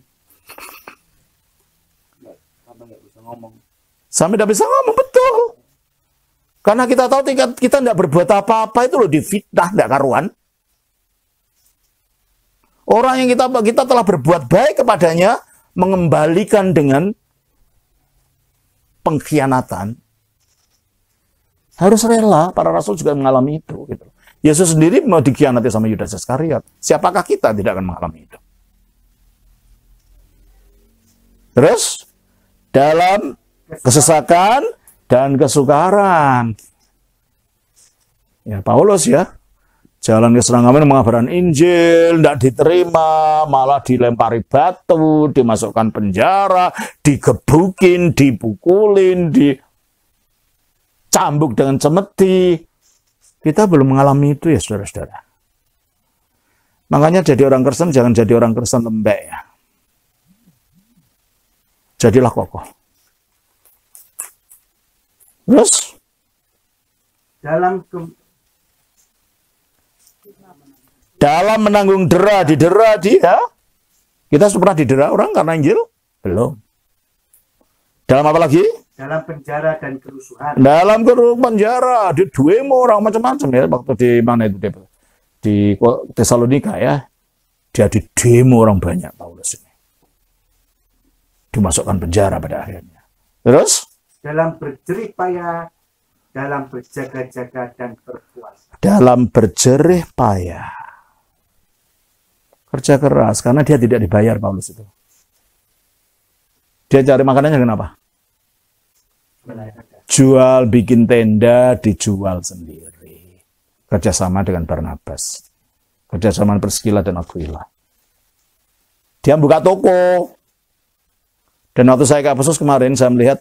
Sampai tidak bisa ngomong, betul. Karena kita tahu kita tidak berbuat apa-apa itu loh, difitnah, tidak karuan. Orang yang kita telah berbuat baik kepadanya, mengembalikan dengan pengkhianatan. Harus rela, para rasul juga mengalami itu. Gitu. Yesus sendiri mau dikhianati sama Yudas Iskariot. Siapakah kita tidak akan mengalami itu? Terus, dalam kesesakan dan kesukaran. Ya, Paulus ya. Jalan ke Serangamen mengabarkan Injil, tidak diterima, malah dilempari batu, dimasukkan penjara, digebukin, dipukulin, dicambuk dengan cemeti. Kita belum mengalami itu ya saudara-saudara. Makanya jadi orang Kristen jangan jadi orang Kristen lembek ya. Jadilah kokoh. Terus? Dalam menanggung didera dia. Kita pernah didera orang karena Injil? Belum. Dalam apa lagi? Dalam penjara dan kerusuhan. Dalam penjara, di demo orang macam-macam ya. Waktu di mana itu? Di Tesalonika ya. Dia di demo orang banyak, Paulus ini. Dimasukkan penjara pada akhirnya. Terus? Dalam berjerih payah, dalam berjaga-jaga dan berpuasa. Dalam berjerih payah. Kerja keras, karena dia tidak dibayar Paulus itu. Dia cari makanannya kenapa? Jual, bikin tenda, dijual sendiri. Kerjasama dengan Barnabas. Kerjasama Priscilla dan Aquila. Dia buka toko. Dan waktu saya ke Efesus kemarin, saya melihat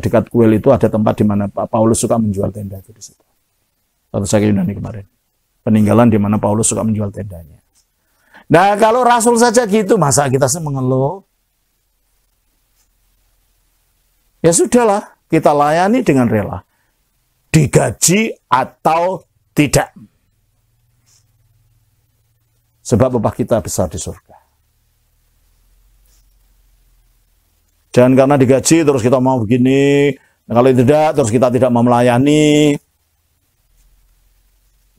dekat kuil itu ada tempat di mana Paulus suka menjual tenda itu di situ. Waktu saya ke Yunani kemarin. Peninggalan di mana Paulus suka menjual tendanya. Nah, kalau rasul saja gitu, masa kita mengeluh? Ya sudahlah, kita layani dengan rela. Digaji atau tidak. Sebab Bapa kita besar di surga. Jangan karena digaji terus kita mau begini. Nah, kalau tidak, terus kita tidak mau melayani.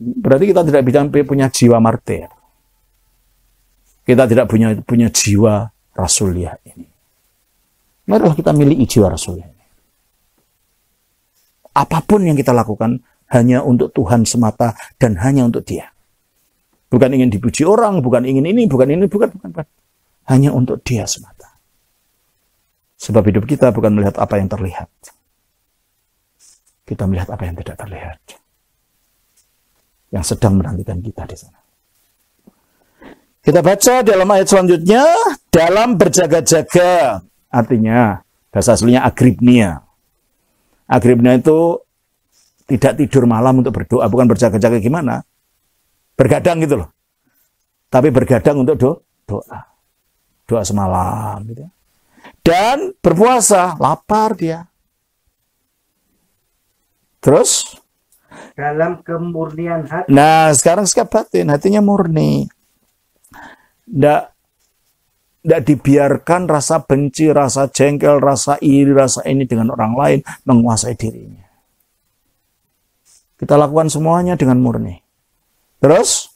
Berarti kita tidak punya jiwa martir. Kita tidak punya jiwa rasuliah ini. Marilah kita miliki jiwa rasuliah ini. Apapun yang kita lakukan hanya untuk Tuhan semata dan hanya untuk Dia. Bukan ingin dipuji orang, bukan ingin ini, bukan. Hanya untuk Dia semata. Sebab hidup kita bukan melihat apa yang terlihat. Kita melihat apa yang tidak terlihat. Yang sedang menantikan kita di sana. Kita baca dalam ayat selanjutnya, dalam berjaga-jaga. Artinya, bahasa aslinya agribnia. Agribnia itu tidak tidur malam untuk berdoa. Bukan berjaga-jaga gimana? Bergadang gitu loh. Tapi bergadang untuk doa. Doa semalam. Gitu. Dan berpuasa, lapar dia. Terus? Dalam kemurnian hati. Nah, sekarang sikap batin, hatinya murni. Tidak dibiarkan rasa benci, rasa jengkel, rasa iri, rasa ini dengan orang lain menguasai dirinya. Kita lakukan semuanya dengan murni. Terus?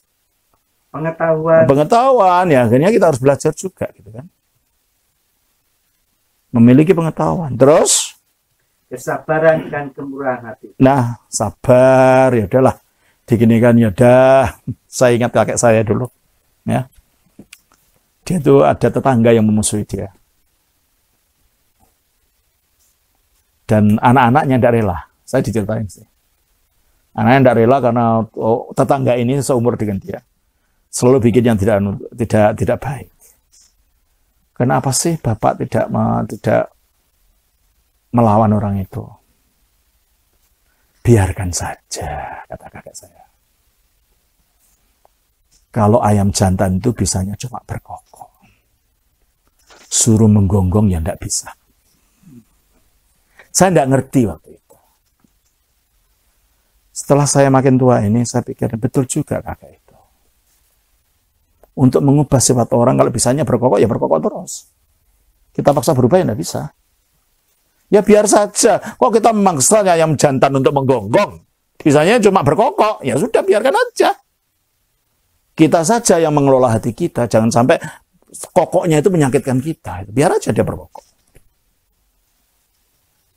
Pengetahuan, ya akhirnya kita harus belajar juga, gitu kan? Memiliki pengetahuan. Terus? Kesabaran dan kemurahan hati. Nah, sabar, ya udahlah. Diginikan ya udah. Saya ingat kakek saya dulu, ya. Dia itu ada tetangga yang memusuhi dia. Dan anak-anaknya tidak rela. Saya diceritain sih. Anaknya tidak rela karena tetangga ini seumur dengan dia. Selalu bikin yang tidak baik. Kenapa sih Bapak tidak melawan orang itu? Biarkan saja, kata kakek saya. Kalau ayam jantan itu bisanya cuma berkokok. Suruh menggonggong ya tidak bisa. Saya tidak ngerti waktu itu. Setelah saya makin tua ini, saya pikir betul juga kakek itu. Untuk mengubah sifat orang, kalau bisanya berkokok, ya berkokok terus. Kita paksa berubah, ya tidak bisa. Ya biar saja. Kok kita memaksa ayam jantan untuk menggonggong? Bisanya cuma berkokok, ya sudah biarkan aja. Kita saja yang mengelola hati kita, jangan sampai kokoknya itu menyakitkan kita. Biar aja dia berkokok.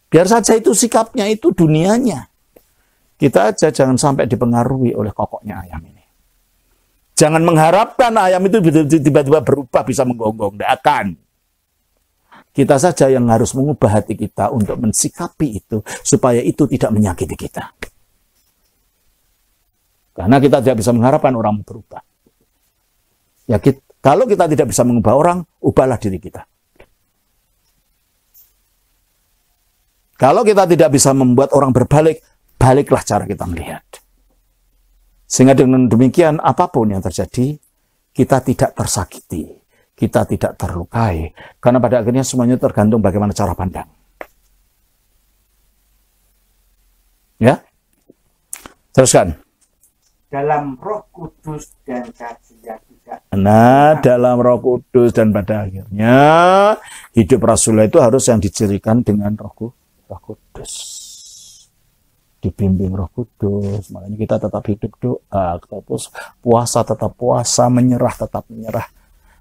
Biar saja itu sikapnya, itu dunianya. Kita aja jangan sampai dipengaruhi oleh kokoknya ayam ini. Jangan mengharapkan ayam itu tiba-tiba berubah bisa menggonggong. Tidak akan. Kita saja yang harus mengubah hati kita untuk mensikapi itu, supaya itu tidak menyakiti kita. Karena kita tidak bisa mengharapkan orang berubah. Ya, kalau kita tidak bisa mengubah orang, ubahlah diri kita. Kalau kita tidak bisa membuat orang berbalik, baliklah cara kita melihat. Sehingga dengan demikian, apapun yang terjadi, kita tidak tersakiti, kita tidak terlukai. Karena pada akhirnya semuanya tergantung bagaimana cara pandang. Ya? Teruskan. Dalam Roh Kudus dan kasih yang tidak. Nah, dalam Roh Kudus dan pada akhirnya hidup Rasulullah itu harus yang dicirikan dengan Roh Kudus. Dibimbing Roh Kudus. Makanya kita tetap hidup doa, terus puasa tetap puasa, menyerah tetap menyerah.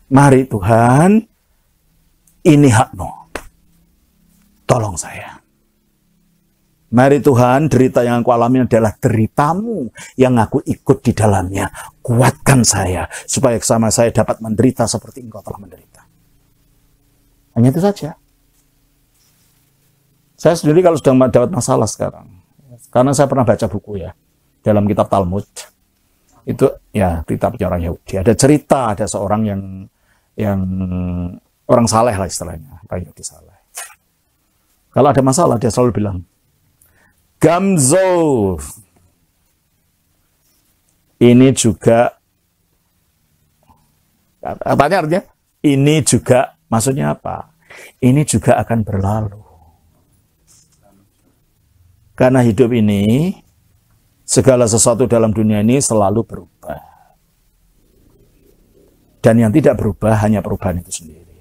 Mari Tuhan, ini hakmu. Tolong saya. Mari Tuhan, derita yang aku alami adalah deritamu yang aku ikut di dalamnya. Kuatkan saya, supaya sama saya dapat menderita seperti engkau telah menderita. Hanya itu saja. Saya sendiri kalau sedang dapat masalah sekarang, karena saya pernah baca buku ya, dalam kitab Talmud, itu ya kitabnya orang Yahudi. Ada cerita, ada seorang yang orang saleh lah istilahnya, orang Yahudi saleh. Kalau ada masalah, dia selalu bilang, Gamzo. Ini juga, katanya artinya, ini juga, maksudnya apa? Ini juga akan berlalu. Karena hidup ini, segala sesuatu dalam dunia ini selalu berubah. Dan yang tidak berubah hanya perubahan itu sendiri.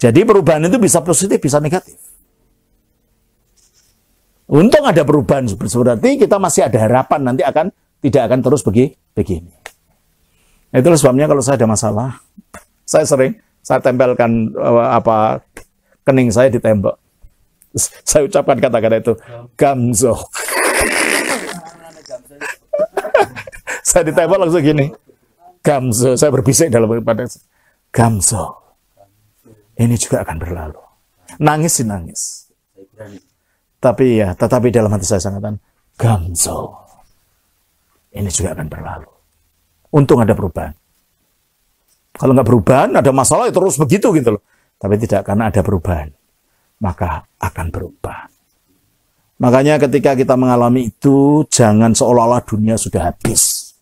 Jadi perubahan itu bisa positif, bisa negatif. Untung ada perubahan, berarti kita masih ada harapan nanti tidak akan terus begini. Itulah sebabnya kalau saya ada masalah, saya tempelkan kening saya di tembok. Saya ucapkan kata-kata itu, Gamzo. Saya ditembak langsung gini, Gamzo. Saya berbisik dalam pada Gamzo. Ini juga akan berlalu. Nangis sih nangis. Tetapi dalam hati saya sangat Gamzo. Ini juga akan berlalu. Untung ada perubahan. Kalau nggak perubahan, ada masalah ya terus begitu gitu loh. Tapi tidak, karena ada perubahan, maka akan berubah. Makanya ketika kita mengalami itu, jangan seolah-olah dunia sudah habis.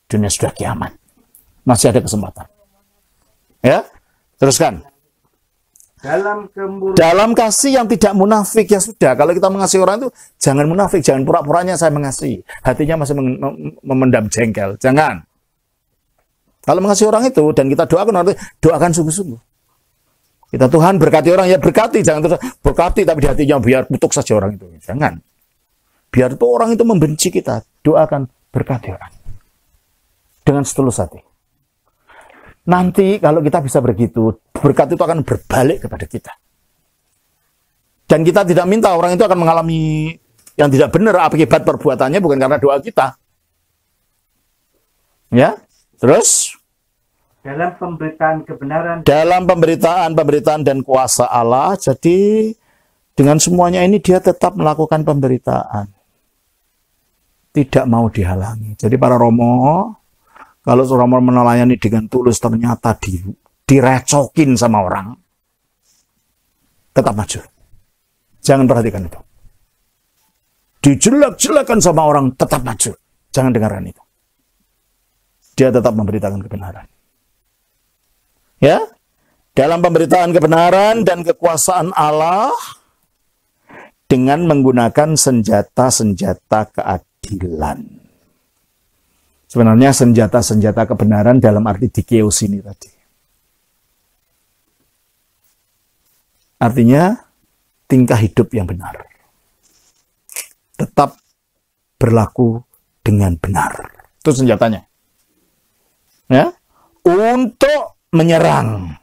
Dunia sudah kiamat. Masih ada kesempatan. Ya, teruskan. Dalam kasih yang tidak munafik, ya sudah. Kalau kita mengasihi orang itu, jangan munafik. Jangan pura-puranya saya mengasihi. Hatinya masih memendam jengkel. Jangan. Kalau mengasihi orang itu, dan kita doakan sungguh-sungguh. Kita Tuhan berkati orang, ya berkati. Jangan terus berkati, tapi di hatinya biar kutuk saja orang itu. Jangan. Biar itu orang itu membenci kita. Doakan berkati orang. Dengan setulus hati. Nanti kalau kita bisa begitu, berkat itu akan berbalik kepada kita. Dan kita tidak minta orang itu akan mengalami yang tidak benar akibat perbuatannya, bukan karena doa kita. Ya, Terus dalam pemberitaan kebenaran, dalam pemberitaan dan kuasa Allah, jadi dengan semuanya ini dia tetap melakukan pemberitaan. Tidak mau dihalangi. Jadi para Romo, kalau Romo melayani dengan tulus ternyata direcokin sama orang, tetap maju. Jangan perhatikan itu. Dijelek-jelekan sama orang, tetap maju. Jangan dengarkan itu. Dia tetap memberitakan kebenaran. Ya, dalam pemberitaan kebenaran dan kekuasaan Allah dengan menggunakan senjata-senjata keadilan. Sebenarnya senjata-senjata kebenaran dalam arti dikeus ini tadi. Artinya tingkah hidup yang benar. Tetap berlaku dengan benar. Itu senjatanya. Ya, untuk menyerang.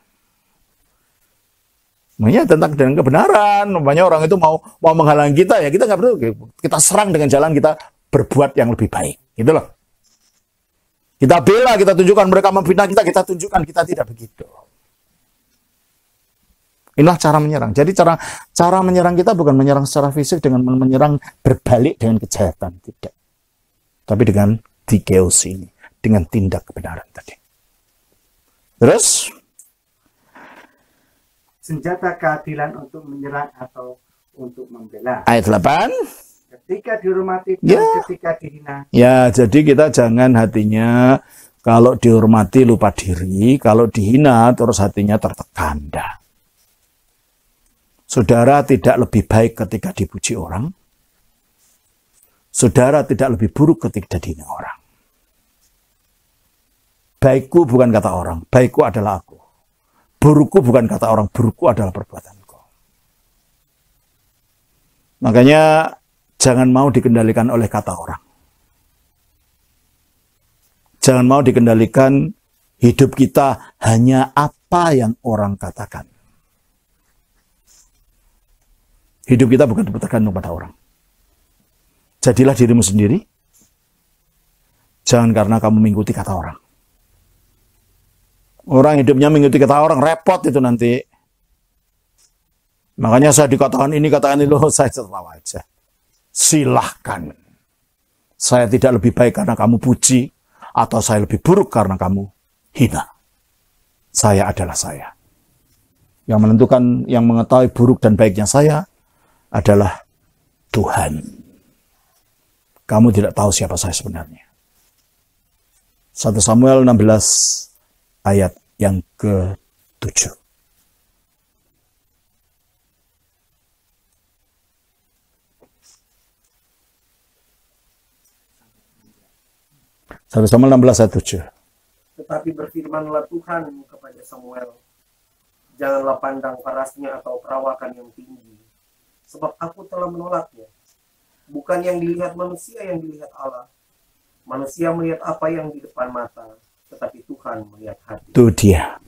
Makanya tentang dengan kebenaran. Namanya orang itu mau menghalangi kita, ya kita nggak perlu. Kita serang dengan jalan kita berbuat yang lebih baik. Gitu loh. Kita bela, kita tunjukkan mereka memfitnah kita tunjukkan kita tidak begitu. Inilah cara menyerang. Jadi cara menyerang kita bukan menyerang secara fisik dengan menyerang berbalik dengan kejahatan, tidak. Tapi dengan dikeus ini, dengan tindak kebenaran tadi. Terus senjata keadilan untuk menyerang atau untuk membela. ayat 8. Ketika dihormati dan ketika dihina. Ya, jadi kita jangan hatinya kalau dihormati lupa diri, kalau dihina terus hatinya tertekan. Saudara tidak lebih baik ketika dipuji orang. Saudara tidak lebih buruk ketika dihina orang. Baikku bukan kata orang, baikku adalah aku. Burukku bukan kata orang, burukku adalah perbuatanku. Makanya jangan mau dikendalikan oleh kata orang. Jangan mau dikendalikan hidup kita hanya apa yang orang katakan. Hidup kita bukan tergantung pada orang. Jadilah dirimu sendiri. Jangan karena kamu mengikuti kata orang. Orang hidupnya mengikuti kata orang, repot itu nanti. Makanya saya dikatakan ini, katakan itu, saya tertawa aja. Silahkan. Saya tidak lebih baik karena kamu puji, atau saya lebih buruk karena kamu hina. Saya adalah saya. Yang menentukan, yang mengetahui buruk dan baiknya saya adalah Tuhan. Kamu tidak tahu siapa saya sebenarnya. 1 Samuel 16 ayat yang ke-7. Satu Samuel 16 ayat 7. Tetapi berfirmanlah Tuhan kepada Samuel, janganlah pandang parasnya atau perawakan yang tinggi, sebab aku telah menolaknya. Bukan yang dilihat manusia yang dilihat Allah. Manusia melihat apa yang di depan mata, tetapi Tuhan melihat hati. Itu dia.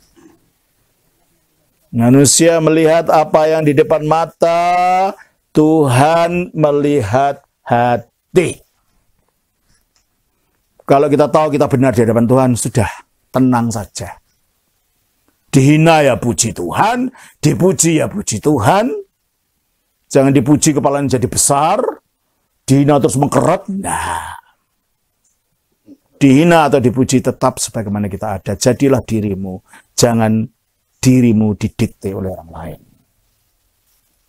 Manusia melihat apa yang di depan mata, Tuhan melihat hati. Kalau kita tahu kita benar di hadapan Tuhan, sudah tenang saja. Dihina ya puji Tuhan, dipuji ya puji Tuhan. Jangan dipuji kepalanya jadi besar, dihina terus mengkeret. Nah, dihina atau dipuji tetap sebagaimana kita ada. Jadilah dirimu, jangan dirimu didikte oleh orang lain.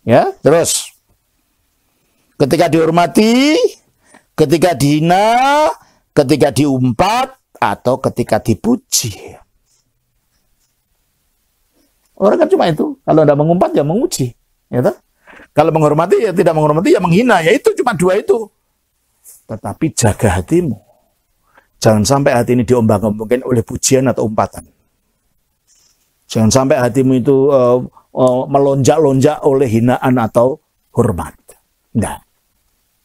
Ya, terus. Ketika dihormati, ketika dihina, ketika diumpat, atau ketika dipuji. Orang kan cuma itu. Kalau tidak mengumpat, ya menguji. Ya toh? Kalau menghormati, ya tidak menghormati, ya menghina. Ya itu cuma dua itu. Tetapi jaga hatimu. Jangan sampai hati ini diombang-ombangkan oleh pujian atau umpatan. Jangan sampai hatimu itu melonjak-lonjak oleh hinaan atau hormat. Tidak.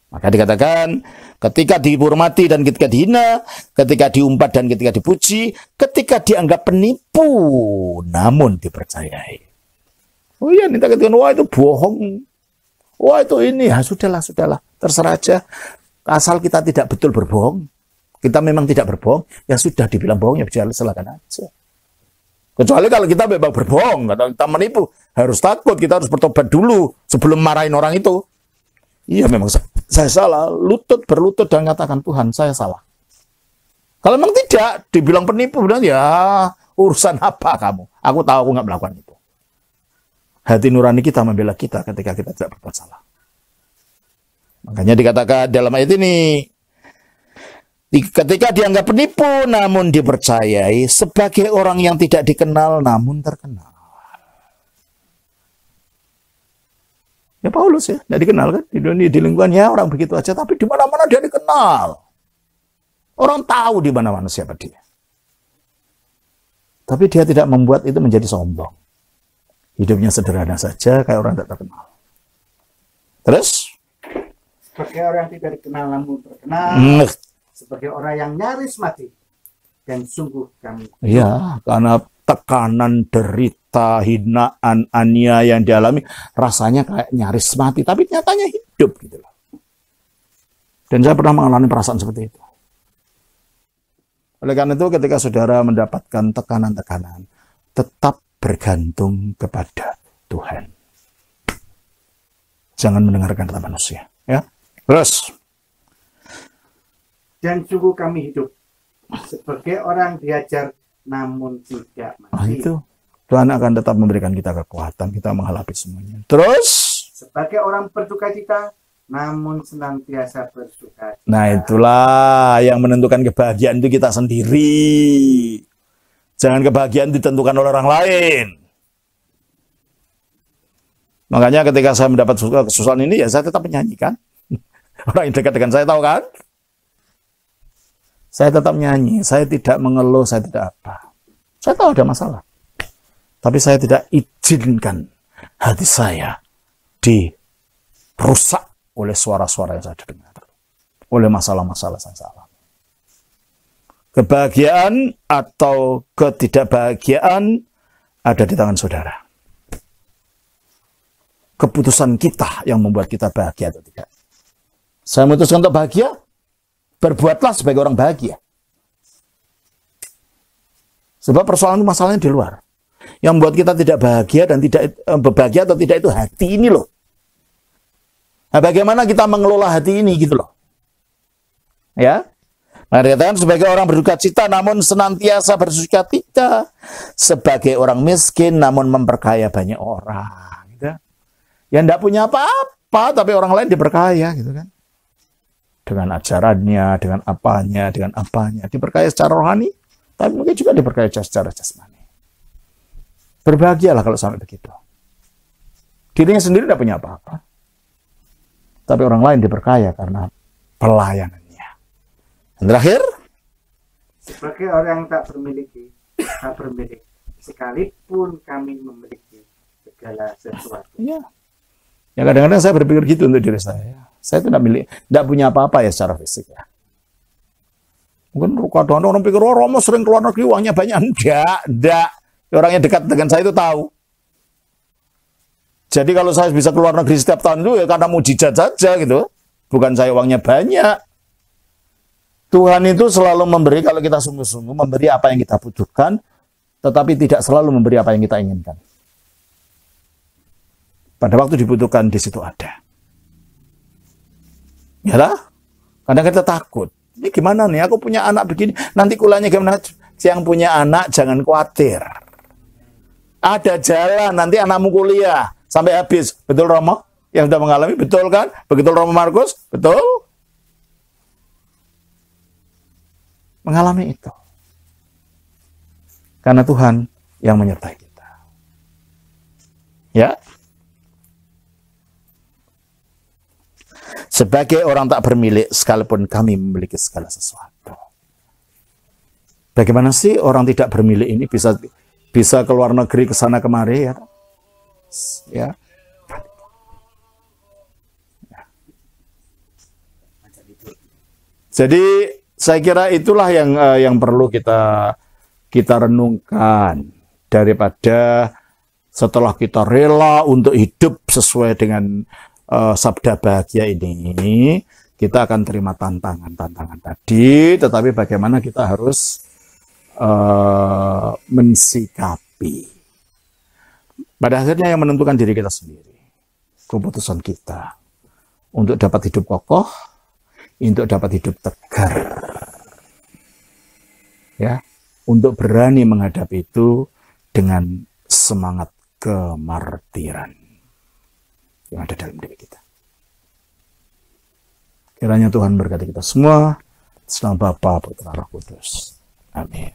Maka dikatakan, ketika dihormati dan ketika dihina, ketika diumpat dan ketika dipuji, ketika dianggap penipu, namun dipercayai. Oh iya, minta katakan, wah itu bohong. Wah itu ini, ya sudahlah, terserah aja. Asal kita tidak betul berbohong, kita memang tidak berbohong, ya sudah dibilang bohong, ya silakan aja. Kecuali kalau kita memang berbohong, kalau kita menipu, harus takut, kita harus bertobat dulu sebelum marahin orang itu. Iya memang saya salah, berlutut dan katakan, Tuhan saya salah. Kalau memang tidak, dibilang penipu, bilang ya urusan apa kamu? Aku tahu aku nggak melakukan itu. Hati nurani kita membela kita ketika kita tidak berbuat salah. Makanya dikatakan dalam ayat ini, ketika dianggap penipu namun dipercayai, sebagai orang yang tidak dikenal namun terkenal. Ya Paulus ya, tidak dikenal kan? Di dunia, di lingkungannya orang begitu aja, tapi di mana-mana dia dikenal. Orang tahu di mana-mana siapa dia. Tapi dia tidak membuat itu menjadi sombong. Hidupnya sederhana saja, kayak orang tidak terkenal. Terus? Sebagai orang yang tidak dikenal namun terkenal. Sebagai orang yang nyaris mati. Dan sungguh kami. Ya, karena tekanan, derita, hinaan, aniaya yang dialami, rasanya kayak nyaris mati. Tapi nyatanya hidup gitu loh. Dan saya pernah mengalami perasaan seperti itu. Oleh karena itu ketika saudara mendapatkan tekanan-tekanan, tetap bergantung kepada Tuhan. Jangan mendengarkan kata manusia. Ya. Terus. Dan sungguh kami hidup sebagai orang diajar namun tidak mati. Itu Tuhan akan tetap memberikan kita kekuatan, kita menghadapi semuanya. Terus. Sebagai orang berduka cita namun senantiasa bersuka cita. Nah itulah yang menentukan kebahagiaan itu kita sendiri. Jangan kebahagiaan ditentukan oleh orang lain. Makanya ketika saya mendapat kesusahan ini, ya saya tetap menyanyikan. Orang yang dekat dengan saya tahu kan? Saya tetap nyanyi, saya tidak mengeluh, saya tidak apa. Saya tahu ada masalah. Tapi saya tidak izinkan hati saya dirusak oleh suara-suara yang saya dengar. Oleh masalah-masalah yang saya alami. Kebahagiaan atau ketidakbahagiaan ada di tangan saudara. Keputusan kita yang membuat kita bahagia atau tidak. Saya memutuskan untuk bahagia, berbuatlah sebagai orang bahagia. Sebab persoalan masalahnya di luar. Yang membuat kita tidak bahagia dan tidak bahagia atau tidak itu hati ini loh. Nah, bagaimana kita mengelola hati ini gitu loh. Ya. Nah, dikatakan sebagai orang berduka cita namun senantiasa bersuka cita, sebagai orang miskin namun memperkaya banyak orang, gitu. Yang tidak punya apa-apa tapi orang lain diperkaya, gitu kan. Dengan ajarannya, dengan apanya, diperkaya secara rohani, tapi mungkin juga diperkaya secara jasmani. Berbahagialah kalau sampai begitu. Dirinya sendiri tidak punya apa-apa, tapi orang lain diperkaya karena pelayanannya. Dan terakhir, sebagai orang yang tak bermilik, sekalipun kami memiliki segala sesuatu. ya kadang-kadang saya berpikir gitu untuk diri saya. Saya tidak punya apa-apa ya secara fisik ya. Mungkin kadang-kadang orang pikir, Romo sering keluar negeri, uangnya banyak. Enggak. Orang yang dekat dengan saya itu tahu. Jadi kalau saya bisa keluar negeri setiap tahun itu ya karena mujizat saja gitu. Bukan saya uangnya banyak. Tuhan itu selalu memberi kalau kita sungguh-sungguh, memberi apa yang kita butuhkan, tetapi tidak selalu memberi apa yang kita inginkan. Pada waktu dibutuhkan, di situ ada. Ya lah, kadang kita takut. Ini gimana nih, aku punya anak begini, nanti kulanya gimana? Yang punya anak jangan khawatir. Ada jalan, nanti anakmu kuliah sampai habis. Betul Romo? Yang sudah mengalami, betul kan? Begitu Romo Markus? Betul? Mengalami itu. Karena Tuhan yang menyertai kita. Ya. Sebagai orang tak bermilik, sekalipun kami memiliki segala sesuatu. Bagaimana sih orang tidak bermilik ini bisa keluar negeri ke sana kemari ya? Ya. Jadi saya kira itulah yang perlu kita renungkan, daripada setelah kita rela untuk hidup sesuai dengan sabda bahagia ini, kita akan terima tantangan-tantangan tadi, tetapi bagaimana kita harus mensikapi. Pada akhirnya yang menentukan diri kita sendiri, keputusan kita untuk dapat hidup kokoh, untuk dapat hidup tegar, ya, untuk berani menghadapi itu dengan semangat kemartiran yang ada dalam diri kita. Kiranya Tuhan berkati kita semua, dalam Bapa, Putra, Roh Kudus. Amin.